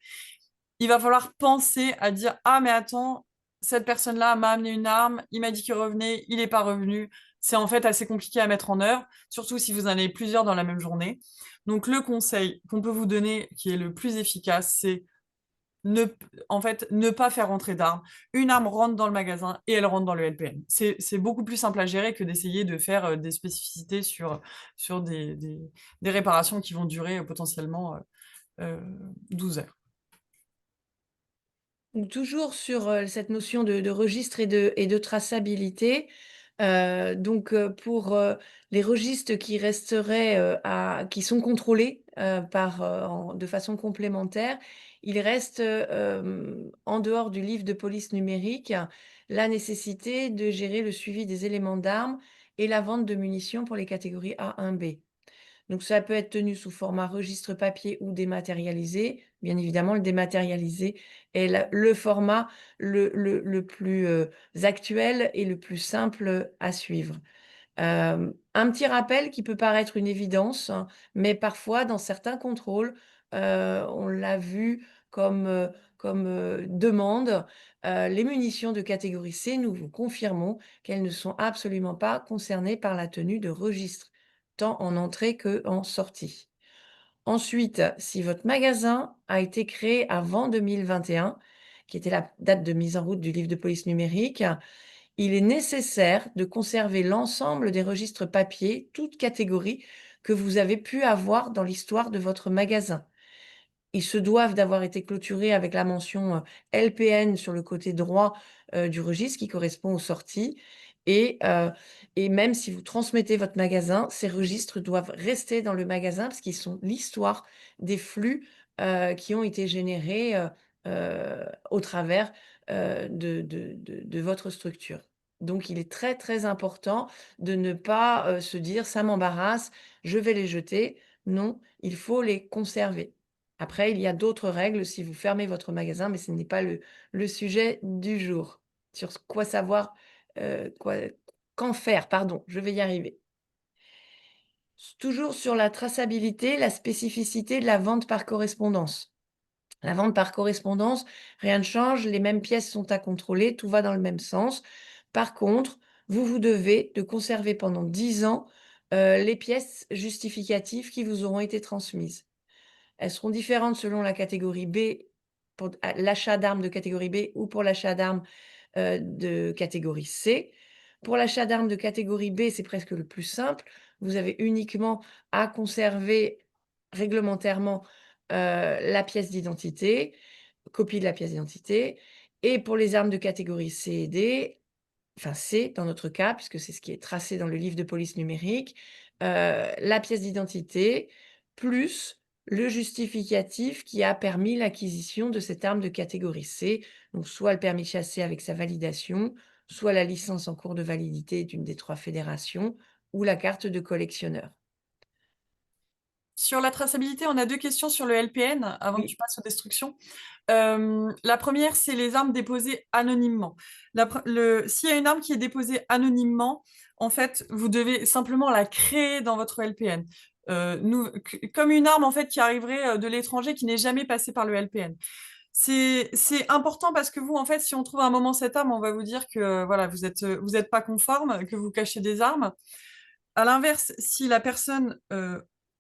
Il va falloir penser à dire, ah mais attends, cette personne-là m'a amené une arme, il m'a dit qu'il revenait, il n'est pas revenu. C'est en fait assez compliqué à mettre en œuvre, surtout si vous en avez plusieurs dans la même journée. Donc le conseil qu'on peut vous donner, qui est le plus efficace, c'est ne, en fait, ne pas faire rentrer d'armes. Une arme rentre dans le magasin et elle rentre dans le LPN. C'est beaucoup plus simple à gérer que d'essayer de faire des spécificités sur des réparations qui vont durer potentiellement 12 heures. Donc toujours sur, cette notion de registre et de traçabilité, pour, les registres qui resteraient, qui sont contrôlés, de façon complémentaire, il reste, en dehors du livre de police numérique, la nécessité de gérer le suivi des éléments d'armes et la vente de munitions pour les catégories A1B. Donc ça peut être tenu sous format registre papier ou dématérialisé. Bien évidemment, le dématérialisé est le format le plus, actuel et le plus simple à suivre. Un petit rappel qui peut paraître une évidence, hein, mais parfois dans certains contrôles, on l'a vu comme demande. Les munitions de catégorie C, nous vous confirmons qu'elles ne sont absolument pas concernées par la tenue de registre, tant en entrée qu'en sortie. Ensuite, si votre magasin a été créé avant 2021, qui était la date de mise en route du livre de police numérique, il est nécessaire de conserver l'ensemble des registres papier, toutes catégories, que vous avez pu avoir dans l'histoire de votre magasin. Ils se doivent d'avoir été clôturés avec la mention, LPN sur le côté droit, du registre qui correspond aux sorties et heu et même si vous transmettez votre magasin, ces registres doivent rester dans le magasin parce qu'ils sont l'histoire des flux, qui ont été générés, au travers, de votre structure. Donc il est très, très important de ne pas, se dire: «Ça m'embarrasse, je vais les jeter». Non, il faut les conserver. Après, il y a d'autres règles si vous fermez votre magasin, mais ce n'est pas le sujet du jour. Sur quoi savoir, quoi qu'en faire, pardon, je vais y arriver. Toujours sur la traçabilité, la spécificité de la vente par correspondance. La vente par correspondance, rien ne change, les mêmes pièces sont à contrôler, tout va dans le même sens. Par contre, vous devez de conserver pendant 10 ans, les pièces justificatives qui vous auront été transmises. Elles seront différentes selon la catégorie B, pour l'achat d'armes de catégorie B ou pour l'achat d'armes, de catégorie C. Pour l'achat d'armes de catégorie B, c'est presque le plus simple. Vous avez uniquement à conserver réglementairement, la pièce d'identité, copie de la pièce d'identité et pour les armes de catégorie C et D, enfin C dans notre cas, puisque c'est ce qui est tracé dans le livre de police numérique, la pièce d'identité plus le justificatif qui a permis l'acquisition de cette arme de catégorie C. Donc soit le permis de chasser avec sa validation, soit la licence en cours de validité d'une des 3 fédérations ou la carte de collectionneur. Sur la traçabilité, on a 2 questions sur le LPN avant que tu Oui, passes aux destructions. La première, c'est les armes déposées anonymement. S'il y a une arme qui est déposée anonymement, en fait, vous devez simplement la créer dans votre LPN. Comme une arme en fait qui arriverait de l'étranger qui n'est jamais passée par le LPN. C'est important parce que vous, en fait, si on trouve à un moment cette arme, on va vous dire que voilà, vous êtes pas conforme, que vous cachez des armes. À l'inverse, si la personne,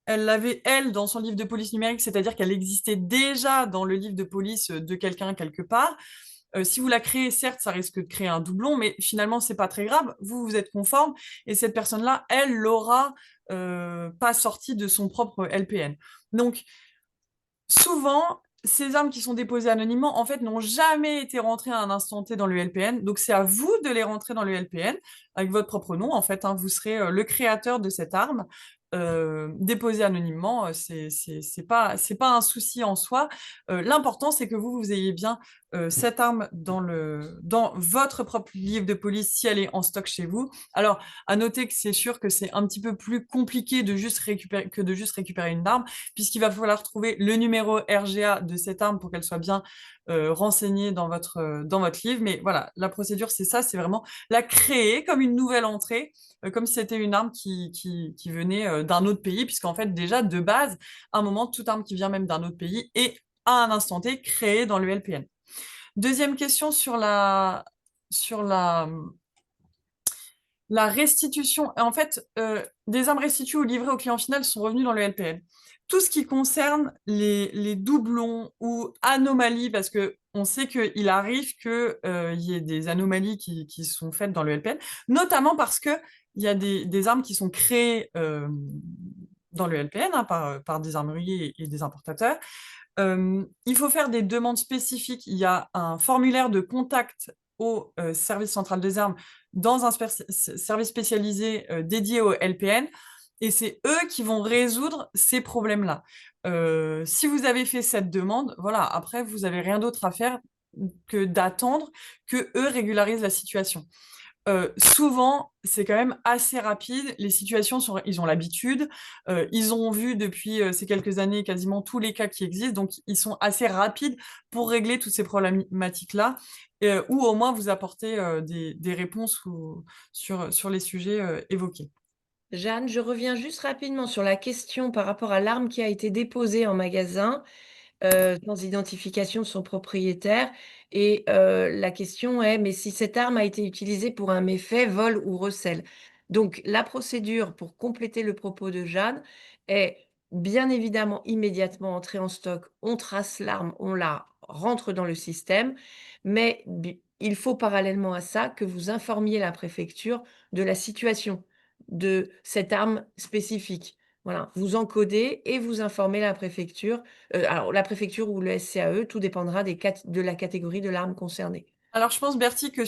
elle l'avait, elle, dans son livre de police numérique, c'est-à-dire qu'elle existait déjà dans le livre de police de quelqu'un quelque part, si vous la créez, certes, ça risque de créer un doublon, mais finalement, c'est pas très grave. Vous, vous êtes conforme et cette personne-là, elle l'aura pas sortie de son propre LPN. Donc, souvent, ces armes qui sont déposées anonymement, en fait, n'ont jamais été rentrées à un instant T dans le LPN. Donc, c'est à vous de les rentrer dans le LPN avec votre propre nom. En fait, hein, vous serez le créateur de cette arme. Déposée anonymement, c'est pas un souci en soi. L'important, c'est que vous ayez bien cette arme dans votre propre livre de police si elle est en stock chez vous. Alors, à noter que c'est sûr que c'est un petit peu plus compliqué de juste récupérer une arme puisqu'il va falloir trouver le numéro RGA de cette arme pour qu'elle soit bien renseignée dans votre livre. Mais voilà, la procédure, c'est ça, c'est vraiment la créer comme une nouvelle entrée, comme si c'était une arme qui venait d'un autre pays, puisqu'en fait, déjà, de base, à un moment, toute arme qui vient même d'un autre pays est à un instant T créée dans le LPN. Deuxième question sur la restitution, en fait, des armes restituées ou livrées au client final sont revenus dans le LPN. Tout ce qui concerne les doublons ou anomalies, parce que on sait qu'il arrive qu'il y ait des anomalies qui sont faites dans le LPN, notamment parce qu'il y a des armes qui sont créées dans le LPN hein, par des armuriers et des importateurs. Il faut faire des demandes spécifiques. Il y a un formulaire de contact au service central des armes dans un service spécialisé dédié au LPN. Et c'est eux qui vont résoudre ces problèmes-là. Si vous avez fait cette demande, voilà, après, vous n'avez rien d'autre à faire que d'attendre que eux régularisent la situation. Souvent, c'est quand même assez rapide. Les situations sont, ils ont l'habitude. Ils ont vu depuis ces quelques années quasiment tous les cas qui existent, donc ils sont assez rapides pour régler toutes ces problématiques-là, ou au moins vous apporter des réponses sur les sujets évoqués. Jeanne, je reviens juste rapidement sur la question par rapport à l'arme qui a été déposée en magasin. Sans identification de son propriétaire et la question est: «Mais si cette arme a été utilisée pour un méfait, vol ou recel?» Donc la procédure pour compléter le propos de Jeanne est bien évidemment immédiatement entrée en stock. On trace l'arme, on la rentre dans le système, mais il faut parallèlement à ça que vous informiez la préfecture de la situation de cette arme spécifique. Voilà, vous encodez et vous informez la préfecture. Alors la préfecture ou le SCAE, tout dépendra de la catégorie de l'arme concernée. Alors, je pense, Bertie, que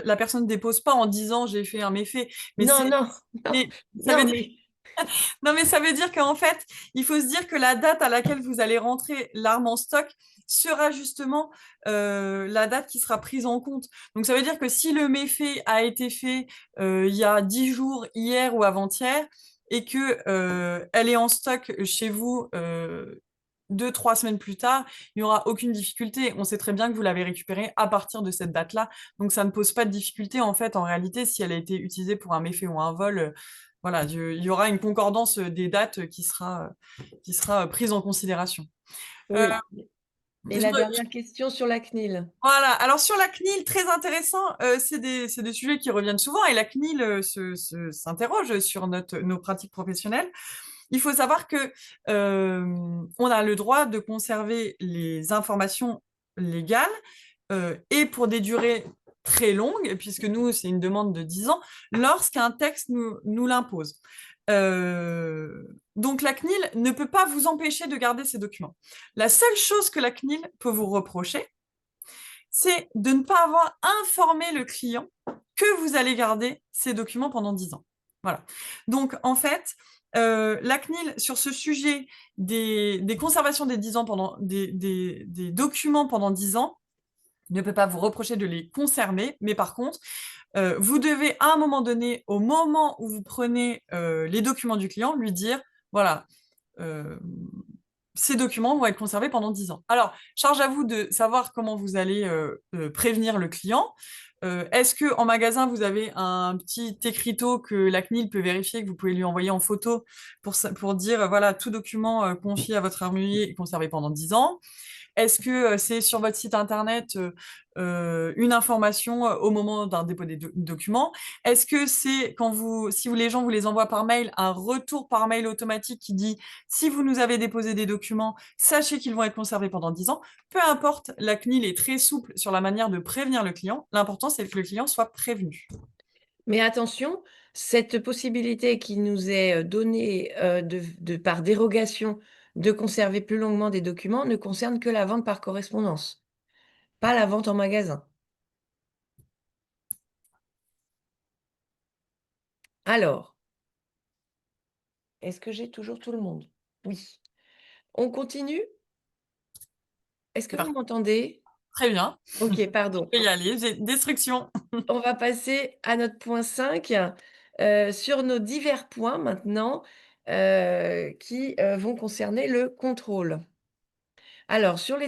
la personne ne dépose pas en disant j'ai fait un méfait, mais Non, non, non, mais ça non, veut dire, mais non, mais ça veut dire qu'en fait, il faut se dire que la date à laquelle vous allez rentrer l'arme en stock sera justement la date qui sera prise en compte. Donc, ça veut dire que si le méfait a été fait il y a 10 jours, hier ou avant-hier, et que elle est en stock chez vous 2, 3 semaines plus tard, il n'y aura aucune difficulté. On sait très bien que vous l'avez récupérée à partir de cette date-là. Donc, ça ne pose pas de difficulté, en fait, en réalité, si elle a été utilisée pour un méfait ou un vol. Voilà, il y aura une concordance des dates qui sera prise en considération. Euh, oui. Et la dernière question sur la CNIL? voilà, alors sur la CNIL, très intéressant, c'est des sujets qui reviennent souvent et la CNIL s'interroge sur nos pratiques professionnelles. Il faut savoir que on a le droit de conserver les informations légales et pour des durées très longues, puisque nous, c'est une demande de 10 ans, lorsqu'un texte nous l'impose. Donc la CNIL ne peut pas vous empêcher de garder ces documents. La seule chose que la CNIL peut vous reprocher, c'est de ne pas avoir informé le client que vous allez garder ces documents pendant 10 ans. Voilà. Donc, en fait, la CNIL, sur ce sujet des conservations des 10 ans des documents pendant 10 ans, ne peut pas vous reprocher de les conserver, mais par contre, vous devez à un moment donné, au moment où vous prenez les documents du client, lui dire, voilà, euh, ces documents vont être conservés pendant 10 ans. Alors, charge à vous de savoir comment vous allez prévenir le client. Est-ce que en magasin, vous avez un petit écriteau que la CNIL peut vérifier, que vous pouvez lui envoyer en photo pour dire, voilà, tout document confié à votre armurier est conservé pendant 10 ans? Est-ce que c'est sur votre site internet une information au moment d'un dépôt des documents? Est-ce que c'est quand si les gens vous les envoient par mail, un retour par mail automatique qui dit si vous nous avez déposé des documents, sachez qu'ils vont être conservés pendant 10 ans? Peu importe, la CNIL est très souple sur la manière de prévenir le client. L'important, c'est que le client soit prévenu. Mais attention, cette possibilité qui nous est, donnée, par dérogation de conserver plus longuement des documents ne concerne que la vente par correspondance, pas la vente en magasin. Alors, est-ce que j'ai toujours tout le monde? Oui. On continue? Est-ce que C'est vous parti. m'entendez? Très bien. OK, Je pardon. peux y aller. Destruction. On va passer à notre point 5, sur nos divers points maintenant, qui, vont concerner le contrôle. Alors sur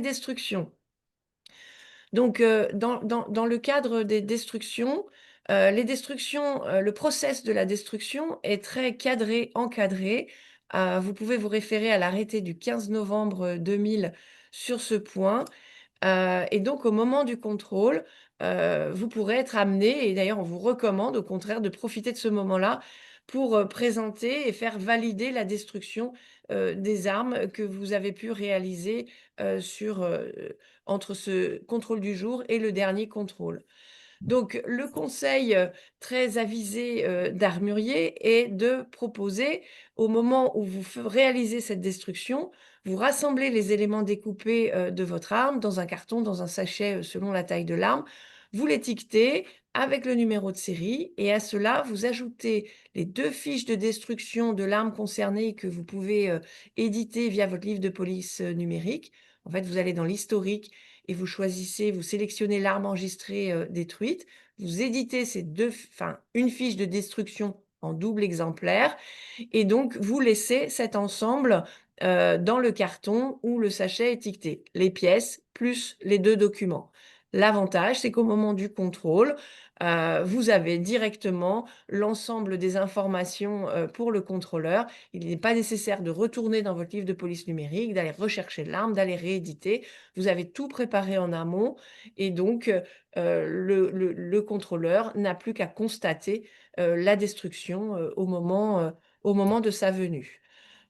dans le cadre des destructions, les destructions, le process de la destruction est très cadré, encadré. Vous pouvez vous référer à l'arrêté du 15 novembre 2000 sur ce point. Et donc au moment du contrôle, vous pourrez être amené et d'ailleurs on vous recommande au contraire de profiter de ce moment-là pour, présenter et faire valider la destruction, des armes que vous avez pu réaliser, entre ce contrôle du jour et le dernier contrôle. Donc le conseil, très avisé, d'armurier est de proposer, au moment où vous réalisez cette destruction, vous rassemblez les éléments découpés, de votre arme dans un carton, dans un sachet, selon la taille de l'arme. Vous l'étiquetez avec le numéro de série et à cela, vous ajoutez les 2 fiches de destruction de l'arme concernée que vous pouvez, éditer via votre livre de police, numérique. En fait, vous allez dans l'historique et vous sélectionnez l'arme enregistrée, détruite. Vous éditez ces 2 f enfin, une fiche de destruction en double exemplaire et donc vous laissez cet ensemble, dans le carton où le sachet est étiqueté, les pièces plus les 2 documents. L'avantage, c'est qu'au moment du contrôle, vous avez directement l'ensemble des informations, pour le contrôleur. Il n'est pas nécessaire de retourner dans votre livre de police numérique, d'aller rechercher l'arme, d'aller rééditer. Vous avez tout préparé en amont et donc le contrôleur n'a plus qu'à constater, la destruction, au moment de sa venue.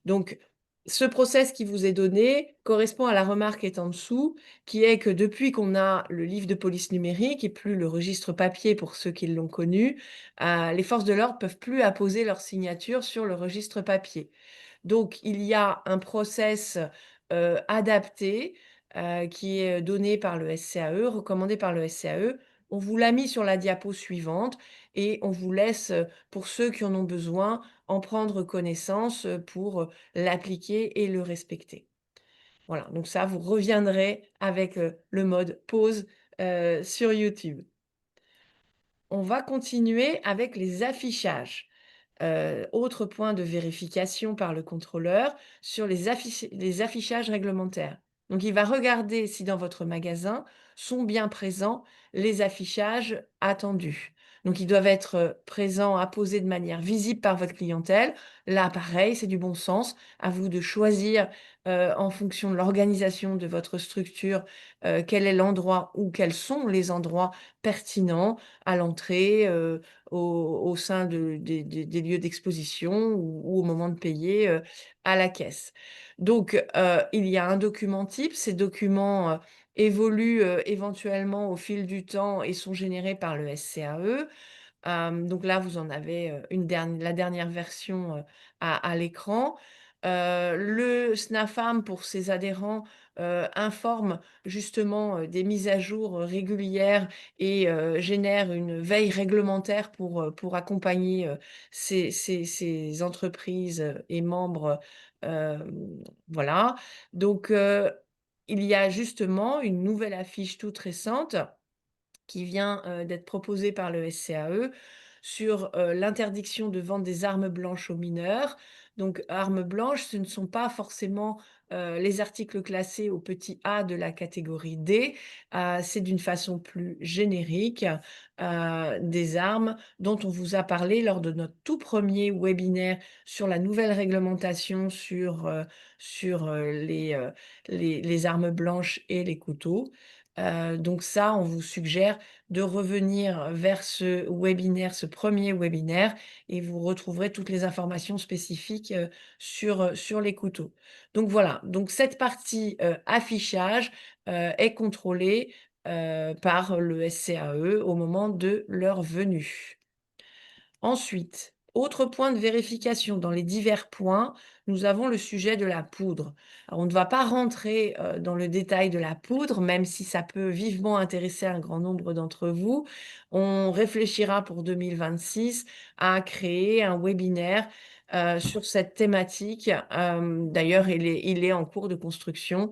Donc, ce process qui vous est donné correspond à la remarque qui est en dessous, qui est que depuis qu'on a le livre de police numérique et plus le registre papier pour ceux qui l'ont connu, les forces de l'ordre peuvent plus apposer leur signature sur le registre papier. Donc il y a un process, adapté, qui est donné par le SCAE, recommandé par le SCAE. On vous l'a mis sur la diapo suivante et on vous laisse, pour ceux qui en ont besoin, en prendre connaissance, pour, l'appliquer et le respecter. Voilà, donc ça, vous reviendrez avec, le mode pause, sur YouTube. On va continuer avec les affichages. Autre point de vérification par le contrôleur sur les affichages réglementaires. Donc il va regarder si dans votre magasin sont bien présents les affichages attendus. Donc ils doivent être, présents, apposés de manière visible par votre clientèle. Là, pareil, c'est du bon sens. À vous de choisir, en fonction de l'organisation de votre structure, quel est l'endroit ou quels sont les endroits pertinents à l'entrée, au sein des lieux d'exposition ou au moment de payer, à la caisse. Donc, il y a un document type. Ces documents, évoluent, éventuellement au fil du temps et sont générés par le SCAE. Donc là, vous en avez, la dernière version, à l'écran. Le SNAFAM pour ses adhérents, informe justement, des mises à jour, régulières et génère une veille réglementaire pour accompagner, ces entreprises, et membres, voilà. Donc il y a justement une nouvelle affiche toute récente qui vient, d'être proposé par le SCAE sur, l'interdiction de vente des armes blanches aux mineurs. Donc armes blanches, ce ne sont pas forcément, les articles classés au petit a de la catégorie D. C'est d'une façon plus générique, des armes dont on vous a parlé lors de notre tout premier webinaire sur la nouvelle réglementation sur les armes blanches et les couteaux. Donc ça, on vous suggère de revenir vers ce webinaire, ce premier webinaire et vous retrouverez toutes les informations spécifiques, sur les couteaux. Donc voilà, donc cette partie, affichage, est contrôlée, par le SCAE au moment de leur venue. Ensuite, autre point de vérification dans les divers points, nous avons le sujet de la poudre. Alors on ne va pas rentrer, dans le détail de la poudre, même si ça peut vivement intéresser un grand nombre d'entre vous. On réfléchira pour 2026 à créer un webinaire, sur cette thématique. D'ailleurs, il est en cours de construction,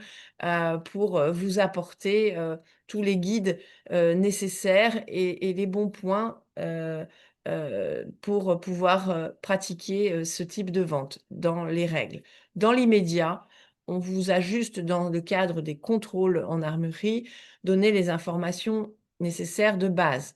pour, vous apporter, tous les guides, nécessaires et les bons points, pour, pouvoir, pratiquer, ce type de vente dans les règles. Dans l'immédiat, on vous a juste, dans le cadre des contrôles en armurerie, donné les informations nécessaires de base.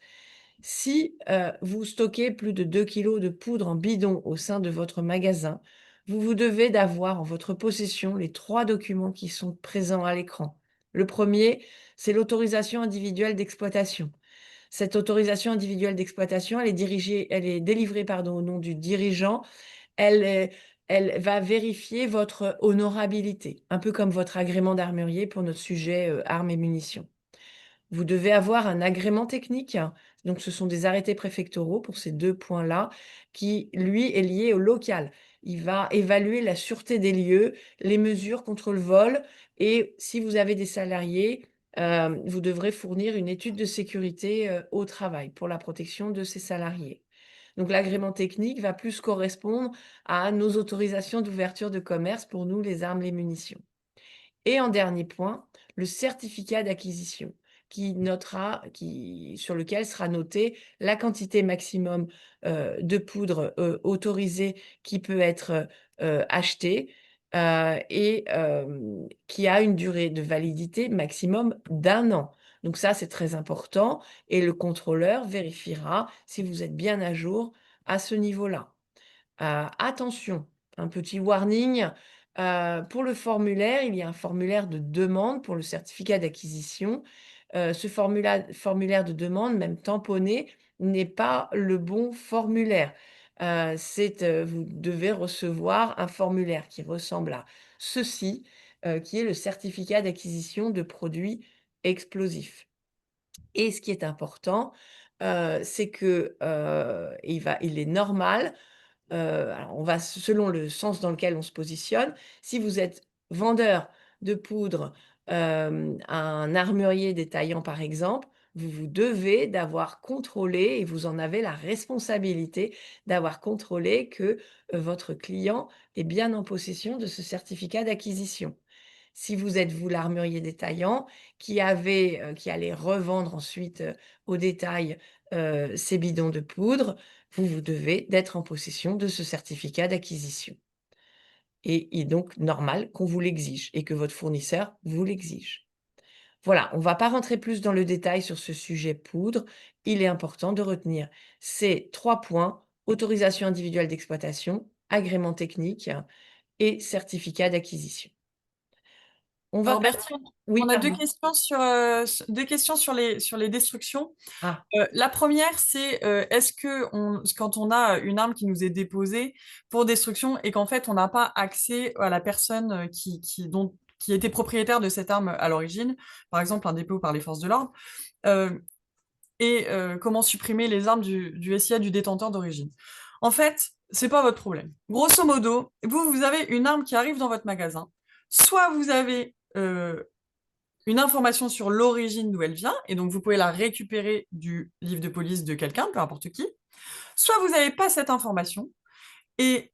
Si, vous stockez plus de 2 kilogrammes de poudre en bidon au sein de votre magasin, vous devez d'avoir en votre possession les 3 documents qui sont présents à l'écran. Le premier, c'est l'autorisation individuelle d'exploitation. Cette autorisation individuelle d'exploitation, elle est délivrée, pardon, au nom du dirigeant. Elle est elle va vérifier votre honorabilité, un peu comme votre agrément d'armurier pour notre sujet, armes et munitions. Vous devez avoir un agrément technique, donc ce sont des arrêtés préfectoraux pour ces 2 points-là, qui lui est lié au local. Il va évaluer la sûreté des lieux, les mesures contre le vol et si vous avez des salariés, vous devrez fournir une étude de sécurité, au travail pour la protection de ces salariés. Donc l'agrément technique va plus correspondre à nos autorisations d'ouverture de commerce pour nous, les armes, les munitions. Et en dernier point, le certificat d'acquisition sur lequel sera notée la quantité maximum, de poudre, autorisée qui peut être, achetée, et qui a une durée de validité maximum d'1 an. Donc ça, c'est très important et le contrôleur vérifiera si vous êtes bien à jour à ce niveau-là. Attention, un petit warning, pour le formulaire, il y a un formulaire de demande pour le certificat d'acquisition. Ce formulaire de demande, même tamponné, n'est pas le bon formulaire. Vous devez recevoir un formulaire qui ressemble à ceci, qui est le certificat d'acquisition de produits explosifs. Et ce qui est important, c'est que, il est normal. Alors on va selon le sens dans lequel on se positionne. Si vous êtes vendeur de poudre, à un armurier détaillant par exemple, vous devez d'avoir contrôlé et vous en avez la responsabilité d'avoir contrôlé que, votre client est bien en possession de ce certificat d'acquisition. Si vous êtes, vous, l'armurier détaillant qui allait revendre ensuite, au détail, ces bidons de poudre, vous devez d'être en possession de ce certificat d'acquisition et il est donc normal qu'on vous l'exige et que votre fournisseur vous l'exige. Voilà, on ne va pas rentrer plus dans le détail sur ce sujet poudre. Il est important de retenir ces 3 points: autorisation individuelle d'exploitation, agrément technique et certificat d'acquisition. On va Alors pas Bertrand, Oui, on a 2 pardon. questions sur les destructions. Ah, La première, c'est, est-ce qu'on quand on a une arme qui nous est déposée pour destruction et qu'en fait on n'a pas accès à la personne, qui était propriétaire de cette arme à l'origine, par exemple un dépôt par les forces de l'ordre, heu comment supprimer les armes du SIA du détenteur d'origine. En fait, c'est pas votre problème. Grosso modo, vous avez une arme qui arrive dans votre magasin, soit vous avez, une information sur l'origine d'où elle vient et donc vous pouvez la récupérer du livre de police de quelqu'un, peu importe qui, soit vous n'avez pas cette information et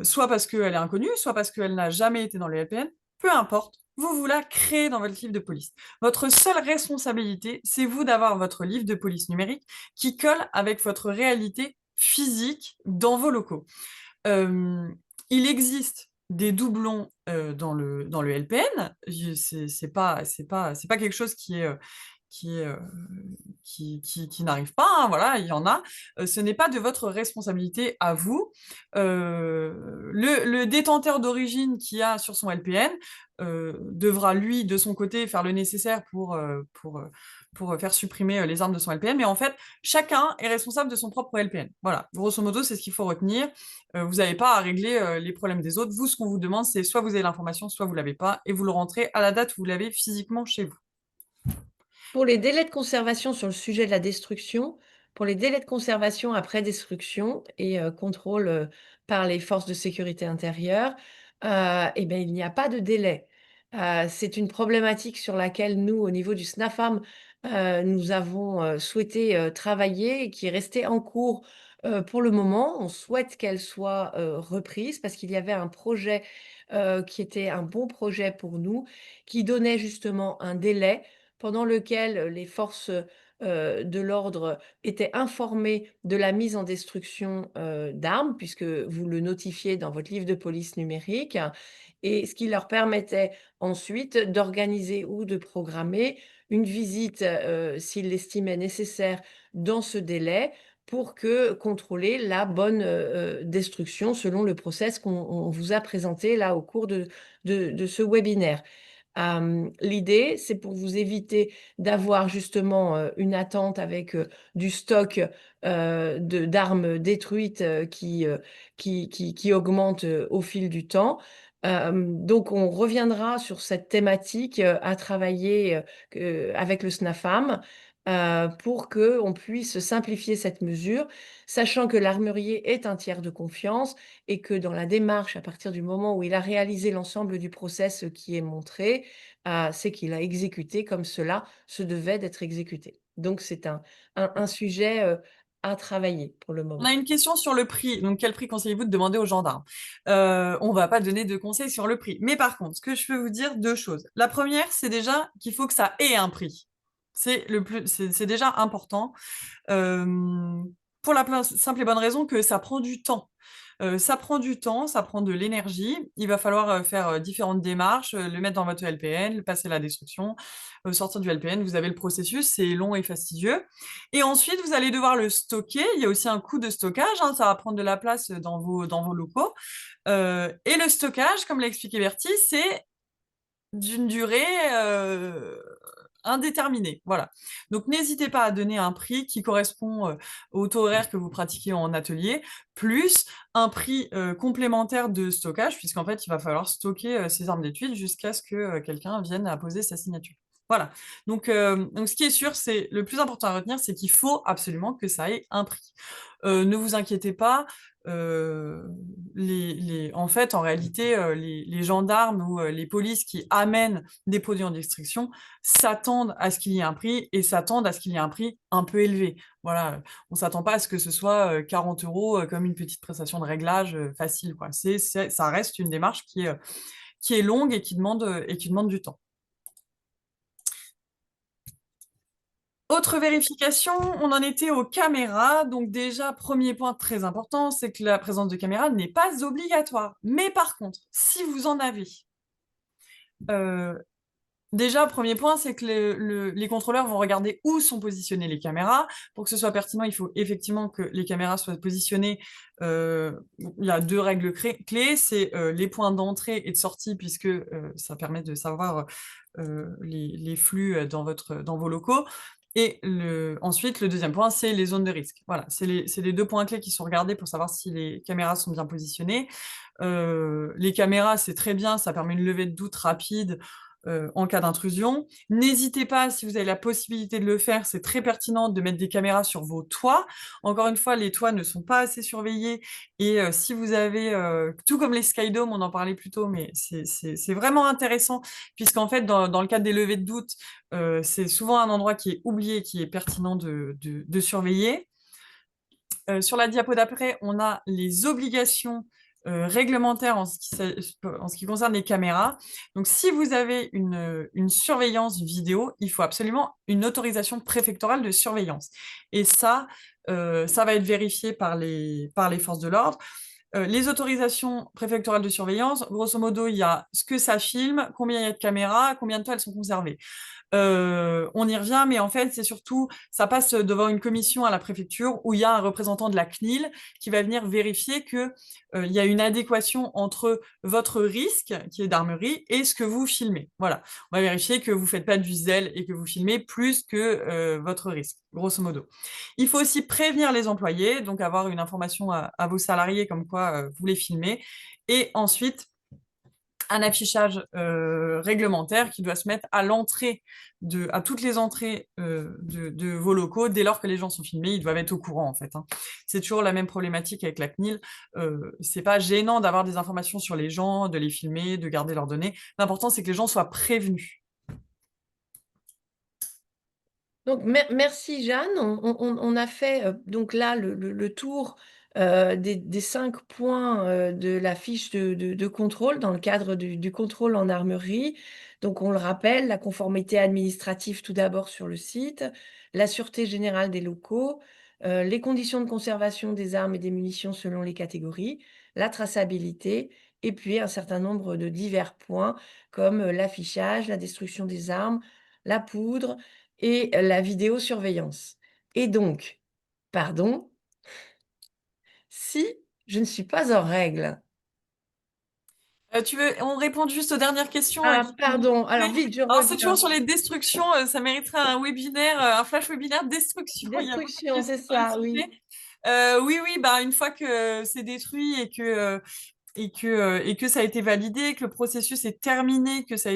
soit parce qu'elle est inconnue, soit parce qu'elle n'a jamais été dans les LPN, peu importe, vous la créez dans votre livre de police. Votre seule responsabilité, c'est vous d'avoir votre livre de police numérique qui colle avec votre réalité physique dans vos locaux. Hem, il existe des doublons, dans le LPN, c'est pas quelque chose qui est, heu, qui n'arrive pas, hein, voilà, il y en a. Ce n'est pas de votre responsabilité à vous. Le détenteur d'origine qui a sur son LPN, devra lui, de son côté, faire le nécessaire pour faire supprimer, les armes de son LPN. Mais en fait, chacun est responsable de son propre LPN. Voilà, grosso modo, c'est ce qu'il faut retenir. Vous n'avez pas à régler, les problèmes des autres. Vous, ce qu'on vous demande, c'est soit vous avez l'information, soit vous l'avez pas et vous le rentrez à la date où vous l'avez physiquement chez vous. pour les délais de conservation sur le sujet de la destruction, pour les délais de conservation après destruction et contrôle, par les forces de sécurité intérieure, et beh, il n'y a pas de délai. C'est une problématique sur laquelle nous, au niveau du SNAFAM, nous avons, souhaité, travailler et qui est restée en cours, pour le moment. On souhaite qu'elle soit, reprise parce qu'il y avait un projet, qui était un bon projet pour nous, qui donnait justement un délai pendant lequel les forces, de l'ordre étaient informées de la mise en destruction, d'armes, puisque vous le notifiez dans votre livre de police numérique et ce qui leur permettait ensuite d'organiser ou de programmer une visite, s'ils l'estimaient nécessaire dans ce délai pour contrôler la bonne, destruction selon le process qu'on vous a présenté là au cours de ce webinaire. L'idée, c'est pour vous éviter d'avoir justement, une attente avec, du stock, d'armes détruites, qui augmente, au fil du temps. Donc on reviendra sur cette thématique, à travailler, avec le SNAFAM, pour qu'on puisse simplifier cette mesure, sachant que l'armurier est un tiers de confiance et que dans la démarche, à partir du moment où il a réalisé l'ensemble du process, qui est montré, c'est qu'il a exécuté comme cela se devait d'être exécuté. Donc c'est un sujet, à travailler pour le On a moment. une question sur le prix. Donc, quel prix conseillez-vous de demander aux gendarmes? On va pas donner de conseils sur le prix. Mais par contre, ce que je peux vous dire, deux choses. La première, c'est déjà qu'il faut que ça ait un prix. C'est déjà important. Euh, pour la simple et bonne raison que ça prend du temps. Ça prend du temps, ça prend de l'énergie. Il va falloir faire différentes démarches, le mettre dans votre LPN, le passer la destruction, sortir du LPN. Vous avez le processus, c'est long et fastidieux. Et ensuite, vous allez devoir le stocker. Il y a aussi un coût de stockage, hein, ça va prendre de la place dans vos locaux. Et le stockage, comme l'a expliqué Bertie, c'est d'une durée indéterminée. Voilà. Donc n'hésitez pas à donner un prix qui correspond au taux horaire que vous pratiquez en atelier, plus un prix complémentaire de stockage, puisqu'en fait, il va falloir stocker ces armes d'études jusqu'à ce que quelqu'un vienne à poser sa signature. Voilà. Donc, ce qui est sûr, c'est le plus important à retenir, c'est qu'il faut absolument que ça ait un prix. Ne vous inquiétez pas, euh, en fait, en réalité, les gendarmes ou les polices qui amènent des produits en destruction s'attendent à ce qu'il y ait un prix et s'attendent à ce qu'il y ait un prix un peu élevé. Voilà, on s'attend pas à ce que ce soit 40 euros comme une petite prestation de réglage facile, quoi. Ça reste une démarche qui est longue et qui demande du temps. Autre vérification, on en était aux caméras. Donc déjà, premier point très important, c'est que la présence de caméras n'est pas obligatoire. Mais par contre, si vous en avez, euh, déjà, premier point, c'est que les contrôleurs vont regarder où sont positionnées les caméras. Pour que ce soit pertinent, il faut effectivement que les caméras soient positionnées. Il y a deux règles clés, c'est les points d'entrée et de sortie, puisque ça permet de savoir les flux dans vos locaux. Et ensuite, le deuxième point, c'est les zones de risque. Voilà, c'est les deux points clés qui sont regardés pour savoir si les caméras sont bien positionnées. Les caméras, c'est très bien, ça permet une levée de doute rapide en cas d'intrusion. N'hésitez pas, si vous avez la possibilité de le faire, c'est très pertinent de mettre des caméras sur vos toits. Encore une fois, les toits ne sont pas assez surveillés et si vous avez, tout comme les skydomes, on en parlait plus tôt, mais c'est vraiment intéressant puisqu'en fait, dans le cadre des levées de doute, c'est souvent un endroit qui est oublié, qui est pertinent de surveiller. Sur la diapo d'après, on a les obligations réglementaires en ce qui concerne les caméras. Donc, si vous avez une surveillance vidéo, il faut absolument une autorisation préfectorale de surveillance. Et ça va être vérifié par les forces de l'ordre. Les autorisations préfectorales de surveillance, grosso modo, il y a ce que ça filme, combien il y a de caméras, combien de temps elles sont conservées. On y revient, mais en fait, c'est surtout, ça passe devant une commission à la préfecture où il y a un représentant de la CNIL qui va venir vérifier que il y a une adéquation entre votre risque, qui est d'armerie, et ce que vous filmez. Voilà. On va vérifier que vous faites pas du zèle et que vous filmez plus que votre risque, grosso modo. Il faut aussi prévenir les employés, donc avoir une information à vos salariés comme quoi vous les filmez. Et ensuite, un affichage réglementaire qui doit se mettre à toutes les entrées de vos locaux. Dès lors que les gens sont filmés, ils doivent être au courant en fait, hein. C'est toujours la même problématique avec la CNIL. C'est pas gênant d'avoir des informations sur les gens, de les filmer, de garder leurs données. L'important, c'est que les gens soient prévenus. Donc, merci Jeanne. On a fait donc là le tour des 5 points de la fiche de contrôle dans le cadre du contrôle en armerie. Donc, on le rappelle, la conformité administrative tout d'abord sur le site, la sûreté générale des locaux, les conditions de conservation des armes et des munitions selon les catégories, la traçabilité, et puis un certain nombre de divers points comme l'affichage, la destruction des armes, la poudre et la vidéosurveillance. Et donc, pardon, si je ne suis pas en règle. On répond juste aux dernières questions Ah, qui sont pardon, alors posées. vite, je Alors, c'est toujours reviens. sur les destructions, ça mériterait un webinaire, un flash webinaire destruction. Il y a beaucoup de Destruction, c'est questions sur le ça, sujet. oui. Oui, oui, bah, une fois que c'est détruit et que ça a été validé, que le processus est terminé, que ça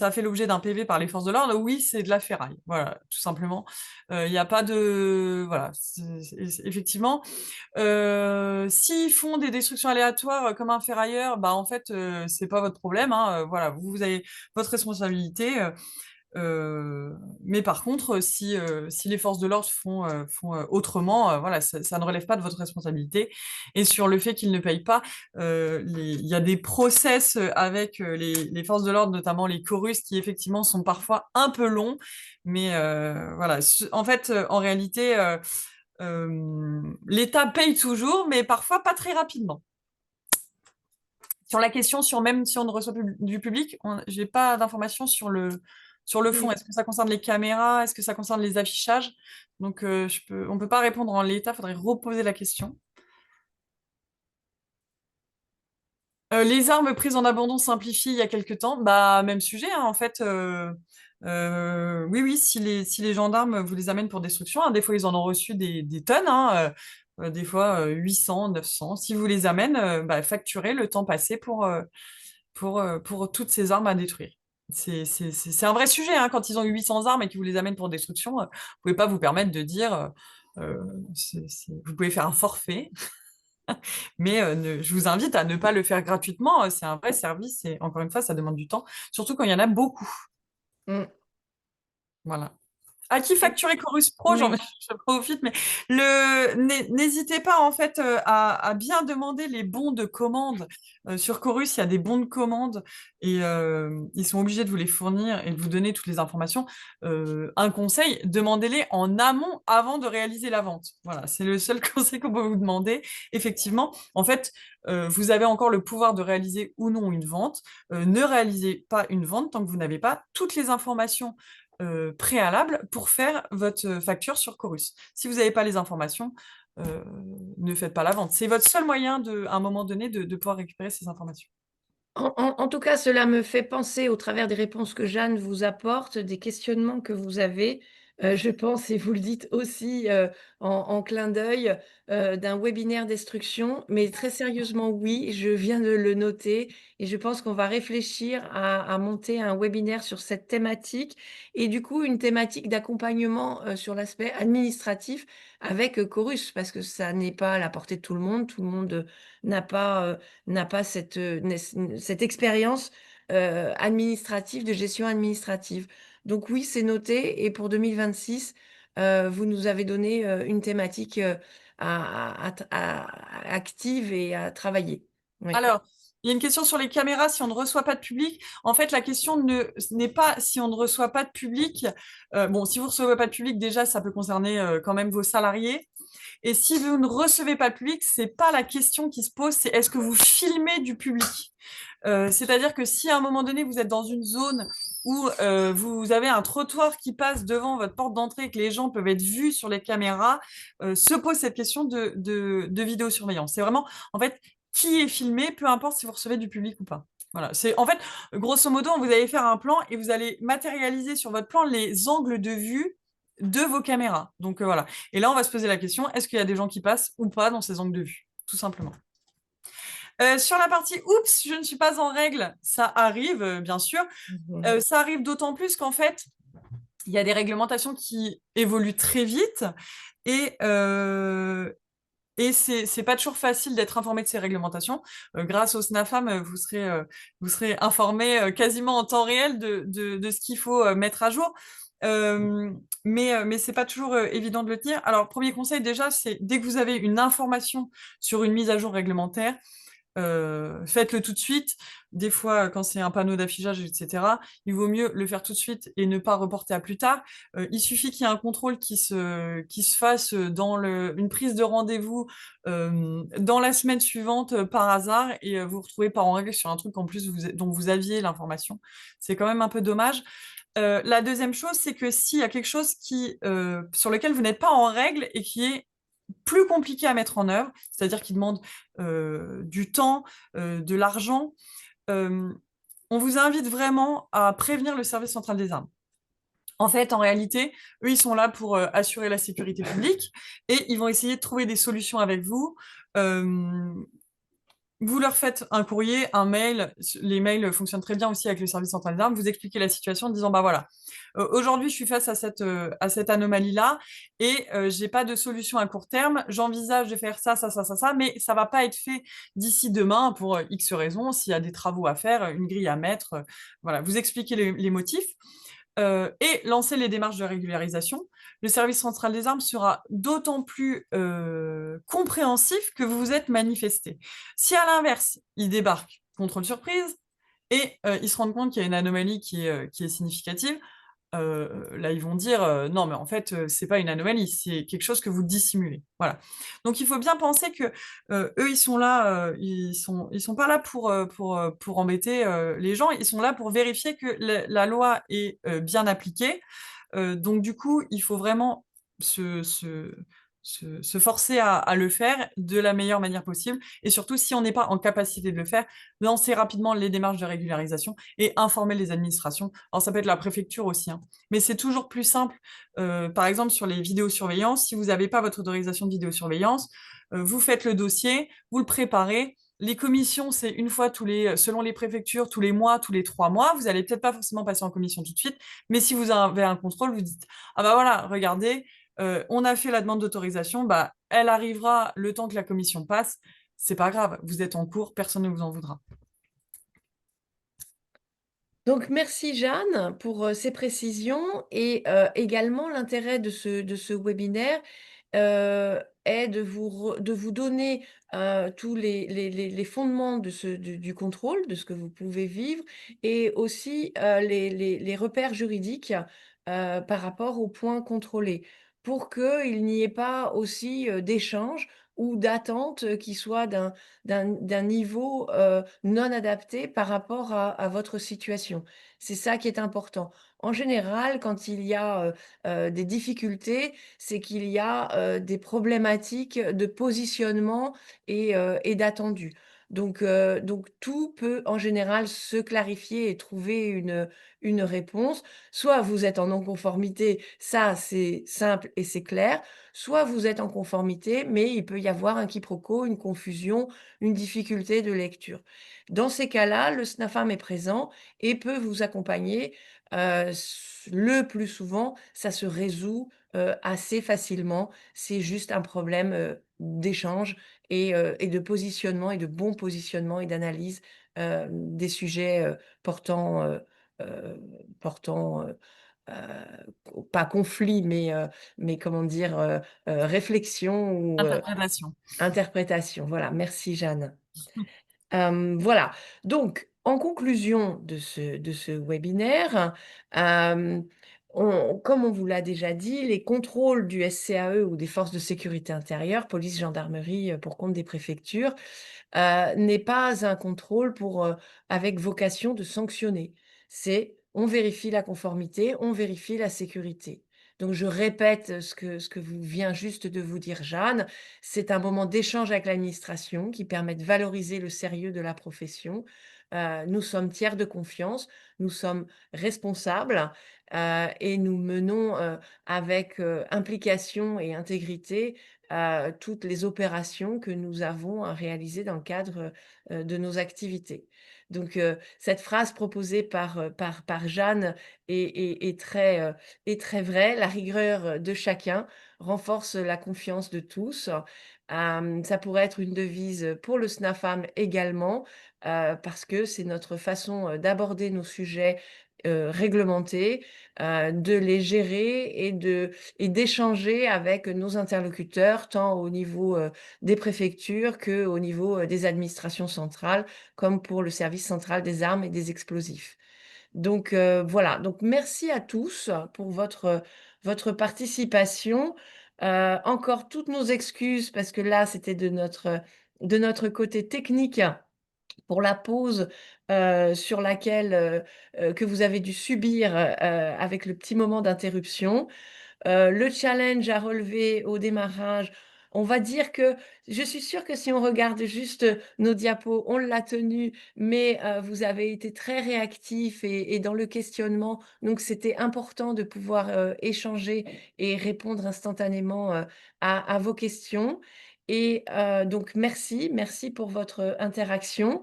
a fait l'objet d'un PV par les forces de l'ordre, oui, c'est de la ferraille. Voilà, tout simplement. Il n'y a pas de... Voilà, effectivement. S'ils font des destructions aléatoires comme un ferrailleur, bah en fait, c'est pas votre problème, hein. Voilà, vous avez votre responsabilité. Mais par contre, si les forces de l'ordre font autrement, voilà, ça ne relève pas de votre responsabilité. Et sur le fait qu'ils ne payent pas, il y a des process avec les forces de l'ordre, notamment les chorus, qui effectivement sont parfois un peu longs. Mais voilà, en fait, en réalité, l'État paye toujours, mais parfois pas très rapidement. Sur la question, sur même si on ne reçoit du public, j'ai pas d'informations sur le fond. Oui. Est-ce que ça concerne les caméras? Est-ce que ça concerne les affichages? Donc, on peut pas répondre en l'état, faudrait reposer la question. Les armes prises en abandon simplifiées il y a quelque temps, bah même sujet, hein, en fait. Oui, oui, si les gendarmes vous les amènent pour destruction, hein, des fois ils en ont reçu des tonnes, hein, des fois 800, 900. Si vous les amènent, bah, facturez le temps passé pour toutes ces armes à détruire. C'est un vrai sujet, hein, quand ils ont eu 800 armes et qu'ils vous les amènent pour destruction, vous pouvez pas vous permettre de dire, vous pouvez faire un forfait, mais je vous invite à ne pas le faire gratuitement. C'est un vrai service et encore une fois, ça demande du temps, surtout quand il y en a beaucoup. Mmh. Voilà. À qui facturer Chorus Pro, Oui. je profite, mais n'hésitez pas en fait à bien demander les bons de commande. Sur Chorus, il y a des bons de commande et ils sont obligés de vous les fournir et de vous donner toutes les informations. Un conseil, demandez-les en amont avant de réaliser la vente. Voilà, c'est le seul conseil qu'on peut vous demander. Effectivement, en fait, vous avez encore le pouvoir de réaliser ou non une vente. Ne réalisez pas une vente tant que vous n'avez pas toutes les informations préalable pour faire votre facture sur Chorus. Si vous n'avez pas les informations, euh, ne faites pas la vente. C'est votre seul moyen, à un moment donné, de pouvoir récupérer ces informations. En tout cas, cela me fait penser, au travers des réponses que Jeanne vous apporte, des questionnements que vous avez, je pense et vous le dites aussi, en clin d'œil, d'un webinaire destruction. Mais très sérieusement, oui, je viens de le noter et je pense qu'on va réfléchir à monter un webinaire sur cette thématique et du coup, une thématique d'accompagnement, sur l'aspect administratif avec, Chorus. Parce que ça n'est pas à la portée de tout le monde. Tout le monde, n'a pas, n'a pas cette, cette expérience administrative, de gestion administrative. Donc oui, c'est noté. Et pour 2026, vous nous avez donné une thématique active et à travailler. Oui. Alors, il y a une question sur les caméras, si on ne reçoit pas de public. En fait, la question n'est pas si on ne reçoit pas de public. Bon, si vous ne recevez pas de public, déjà, ça peut concerner quand même vos salariés. Et si vous ne recevez pas de public, c'est pas la question qui se pose, c'est est-ce que vous filmez du public? C'est-à-dire que si à un moment donné, vous êtes dans une zone où vous avez un trottoir qui passe devant votre porte d'entrée et que les gens peuvent être vus sur les caméras, se pose cette question de vidéosurveillance. C'est vraiment, en fait, qui est filmé, peu importe si vous recevez du public ou pas. Voilà, c'est en fait, grosso modo, vous allez faire un plan et vous allez matérialiser sur votre plan les angles de vue de vos caméras. Donc voilà. Et là, on va se poser la question, est-ce qu'il y a des gens qui passent ou pas dans ces angles de vue? Tout simplement. Sur la partie oups, je ne suis pas en règle, ça arrive, bien sûr. Mhm. Ça arrive d'autant plus qu'en fait, il y a des réglementations qui évoluent très vite et, et c'est pas toujours facile d'être informé de ces réglementations. Grâce au SNAFAM, vous serez informé quasiment en temps réel de ce qu'il faut mettre à jour. Mais c'est pas toujours évident de le tenir. Alors, premier conseil déjà, c'est dès que vous avez une information sur une mise à jour réglementaire, faites-le tout de suite. Des fois, quand c'est un panneau d'affichage, etc., il vaut mieux le faire tout de suite et ne pas reporter à plus tard. Il suffit qu'il y ait un contrôle qui se fasse dans une prise de rendez-vous dans la semaine suivante par hasard et vous vous retrouvez pas en règle sur un truc en plus dont vous aviez l'information. C'est quand même un peu dommage. La deuxième chose, c'est que s'il y a quelque chose sur lequel vous n'êtes pas en règle et qui est plus compliqué à mettre en œuvre, c'est-à-dire qui demande du temps, de l'argent, euh, on vous invite vraiment à prévenir le service central des armes. En fait, en réalité, eux, ils sont là pour assurer la sécurité publique et ils vont essayer de trouver des solutions avec vous. Euh, Vous leur faites un courrier, un mail. Les mails fonctionnent très bien aussi avec le service central d'armes. Vous expliquez la situation en disant, bah voilà, aujourd'hui je suis face à cette anomalie-là et j'ai pas de solution à court terme. J'envisage de faire ça, mais ça va pas être fait d'ici demain pour X raisons. S'il y a des travaux à faire, une grille à mettre, voilà. Vous expliquez les motifs. et lancer les démarches de régularisation, le service central des armes sera d'autant plus compréhensif que vous vous êtes manifesté. Si à l'inverse, il débarque, contrôle surprise, et ils se rendent compte qu'il y a une anomalie qui est significative, là, ils vont dire, «Non, mais en fait, c'est pas une anomalie, c'est quelque chose que vous dissimulez». Voilà. Donc il faut bien penser que, eux, ils sont là, ils sont pas là pour embêter, les gens, ils sont là pour vérifier que la loi est, bien appliquée. Donc du coup, il faut vraiment se se se forcer à le faire de la meilleure manière possible et surtout, si on n'est pas en capacité de le faire, lancer rapidement les démarches de régularisation et informer les administrations. Alors ça peut être la préfecture aussi, hein, mais c'est toujours plus simple, par exemple sur les vidéosurveillances, si vous n'avez pas votre autorisation de vidéosurveillance, vous faites le dossier, vous le préparez. Les commissions, c'est une fois selon les préfectures, tous les mois, tous les 3 mois. Vous allez peut-être pas forcément passer en commission tout de suite, mais si vous avez un contrôle, vous dites: «Ah bah voilà, regardez, on a fait la demande d'autorisation, bah, elle arrivera le temps que la commission passe. C'est pas grave, vous êtes en cours, personne ne vous en voudra». Donc merci Jeanne pour, ces précisions et également l'intérêt de ce webinaire, est de vous donner, tous les fondements de ce du contrôle, de ce que vous pouvez vivre et aussi, les repères juridiques, par rapport aux points contrôlés. Pour qu'il n'y ait pas aussi, d'échanges ou d'attentes, qui soient d'un niveau, non adapté par rapport à votre situation. C'est ça qui est important. En général, quand il y a, des difficultés, c'est qu'il y a, des problématiques de positionnement et d'attendus. Donc tout peut en général se clarifier et trouver une réponse. Soit vous êtes en non-conformité, ça c'est simple et c'est clair, soit vous êtes en conformité, mais il peut y avoir un quiproquo, une confusion, une difficulté de lecture. Dans ces cas-là, le SNAFAM est présent et peut vous accompagner. Le plus souvent, ça se résout, assez facilement. C'est juste un problème, d'échange et de positionnement et de bon positionnement et d'analyse, des sujets, portant, portant, pas conflit, mais comment dire? Réflexion ou, Interprétation. interprétation. Voilà, merci Jeanne. Voilà, donc en conclusion de ce webinaire, hem, comme on vous l'a déjà dit, les contrôles du SCAE ou des forces de sécurité intérieure, police, gendarmerie, pour compte des préfectures, n'est pas un contrôle pour, avec vocation de sanctionner. C'est on vérifie la conformité, on vérifie la sécurité. Donc je répète ce que vous vient juste de vous dire Jeanne, c'est un moment d'échange avec l'administration qui permet de valoriser le sérieux de la profession. Nous sommes tiers de confiance, nous sommes responsables, et nous menons, avec, implication et intégrité, toutes les opérations que nous avons à réaliser dans le cadre, de nos activités. Donc, cette phrase proposée par Jeanne est très vraie. La rigueur de chacun renforce la confiance de tous. Ça pourrait être une devise pour le SNAFAM également, parce que c'est notre façon, d'aborder nos sujets, réglementés, de les gérer et d'échanger avec nos interlocuteurs, tant au niveau, des préfectures qu'au niveau, des administrations centrales, comme pour le service central des armes et des explosifs. Donc voilà, donc merci à tous pour votre participation. Encore toutes nos excuses parce que là, c'était de notre côté technique pour la pause, sur laquelle, que vous avez dû subir, avec le petit moment d'interruption. Le challenge à relever au démarrage, on va dire que je suis sûre que si on regarde juste, nos diapos, on l'a tenu, mais vous avez été très réactifs et dans le questionnement, donc c'était important de pouvoir, échanger et répondre instantanément, à vos questions et donc merci, merci pour votre interaction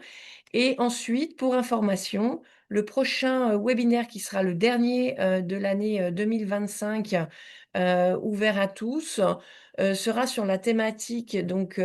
et ensuite, pour information, le prochain, webinaire qui sera le dernier, de l'année, 2025, ouvert à tous, sera sur la thématique donc,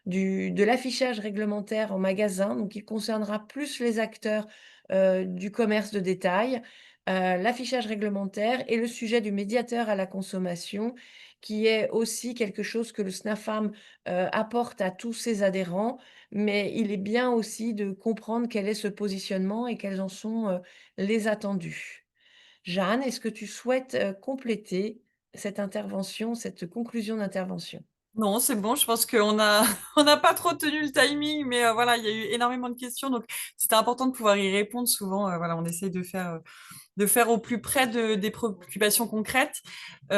de l'affichage réglementaire en magasin. Donc il concernera plus les acteurs, du commerce de détail. l'affichage réglementaire et le sujet du médiateur à la consommation, qui est aussi quelque chose que le SNAFAM, apporte à tous ses adhérents. Mais il est bien aussi de comprendre quel est ce positionnement et quels en sont, les attendus. Jeanne, est-ce que tu souhaites, compléter cette intervention, cette conclusion d'intervention? Non, c'est bon, je pense qu'on a on n'a pas trop tenu le timing, mais voilà, il y a eu énormément de questions, donc c'était important de pouvoir y répondre. Souvent, voilà, on essaye de faire au plus près des préoccupations concrètes. Nous,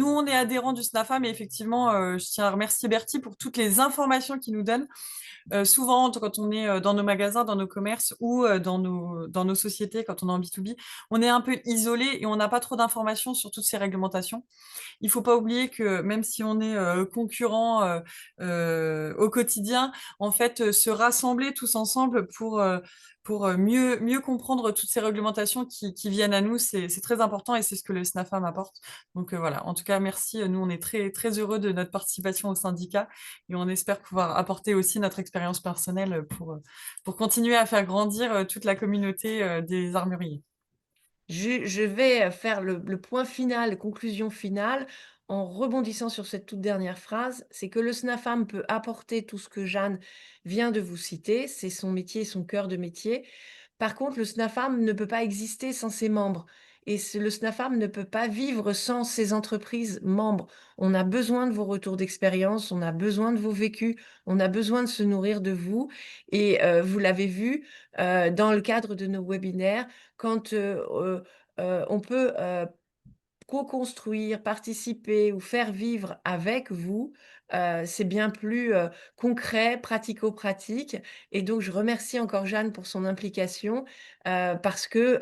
on est adhérents du SNAFA, mais effectivement, je tiens à remercier Bertie pour toutes les informations qu'il nous donne. Souvent, quand on est dans nos magasins, dans nos commerces ou dans nos sociétés, quand on est en B2B, on est un peu isolé et on n'a pas trop d'informations sur toutes ces réglementations. Il faut pas oublier que même si on est concurrents au quotidien, en fait, se rassembler tous ensemble pour mieux comprendre toutes ces réglementations qui viennent à nous, c'est très important et c'est ce que le SNAFAM apporte. Donc voilà, en tout cas, merci. Nous, on est très, très heureux de notre participation au syndicat et on espère pouvoir apporter aussi notre expérience personnelle pour continuer à faire grandir toute la communauté des armuriers. Je vais, faire le point final, conclusion finale, en rebondissant sur cette toute dernière phrase. C'est que le SNAFAM peut apporter tout ce que Jeanne vient de vous citer, c'est son métier, son cœur de métier. Par contre, le SNAFAM ne peut pas exister sans ses membres et le SNAFAM ne peut pas vivre sans ses entreprises membres. On a besoin de vos retours d'expérience, on a besoin de vos vécus, on a besoin de se nourrir de vous et vous l'avez vu, dans le cadre de nos webinaires, quand, on peut, co-construire, participer ou faire vivre avec vous, c'est bien plus, concret, pratico-pratique et donc je remercie encore Jeanne pour son implication, parce que,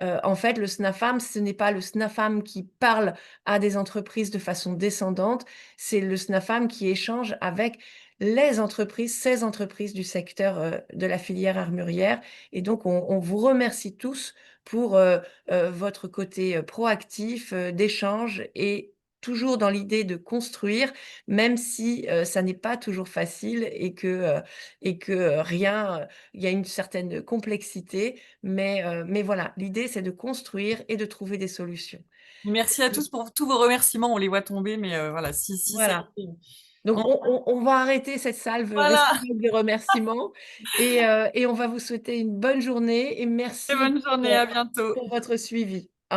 en fait, le SNAFAM, ce n'est pas le SNAFAM qui parle à des entreprises de façon descendante, c'est le SNAFAM qui échange avec les entreprises, ces entreprises du secteur, de la filière armurière et donc on vous remercie tous pour, votre côté, proactif, d'échange et toujours dans l'idée de construire, même si, ça n'est pas toujours facile et que, rien, il y a une certaine complexité, mais voilà, l'idée c'est de construire et de trouver des solutions. Merci à tous pour tous vos remerciements. On les voit tomber, mais voilà, si ça a Voilà, été... donc on- on va arrêter cette salve Voilà, réciproque de remerciements et on va vous souhaiter une bonne journée et très merci bonne journée, pour, à bientôt. pour votre suivi.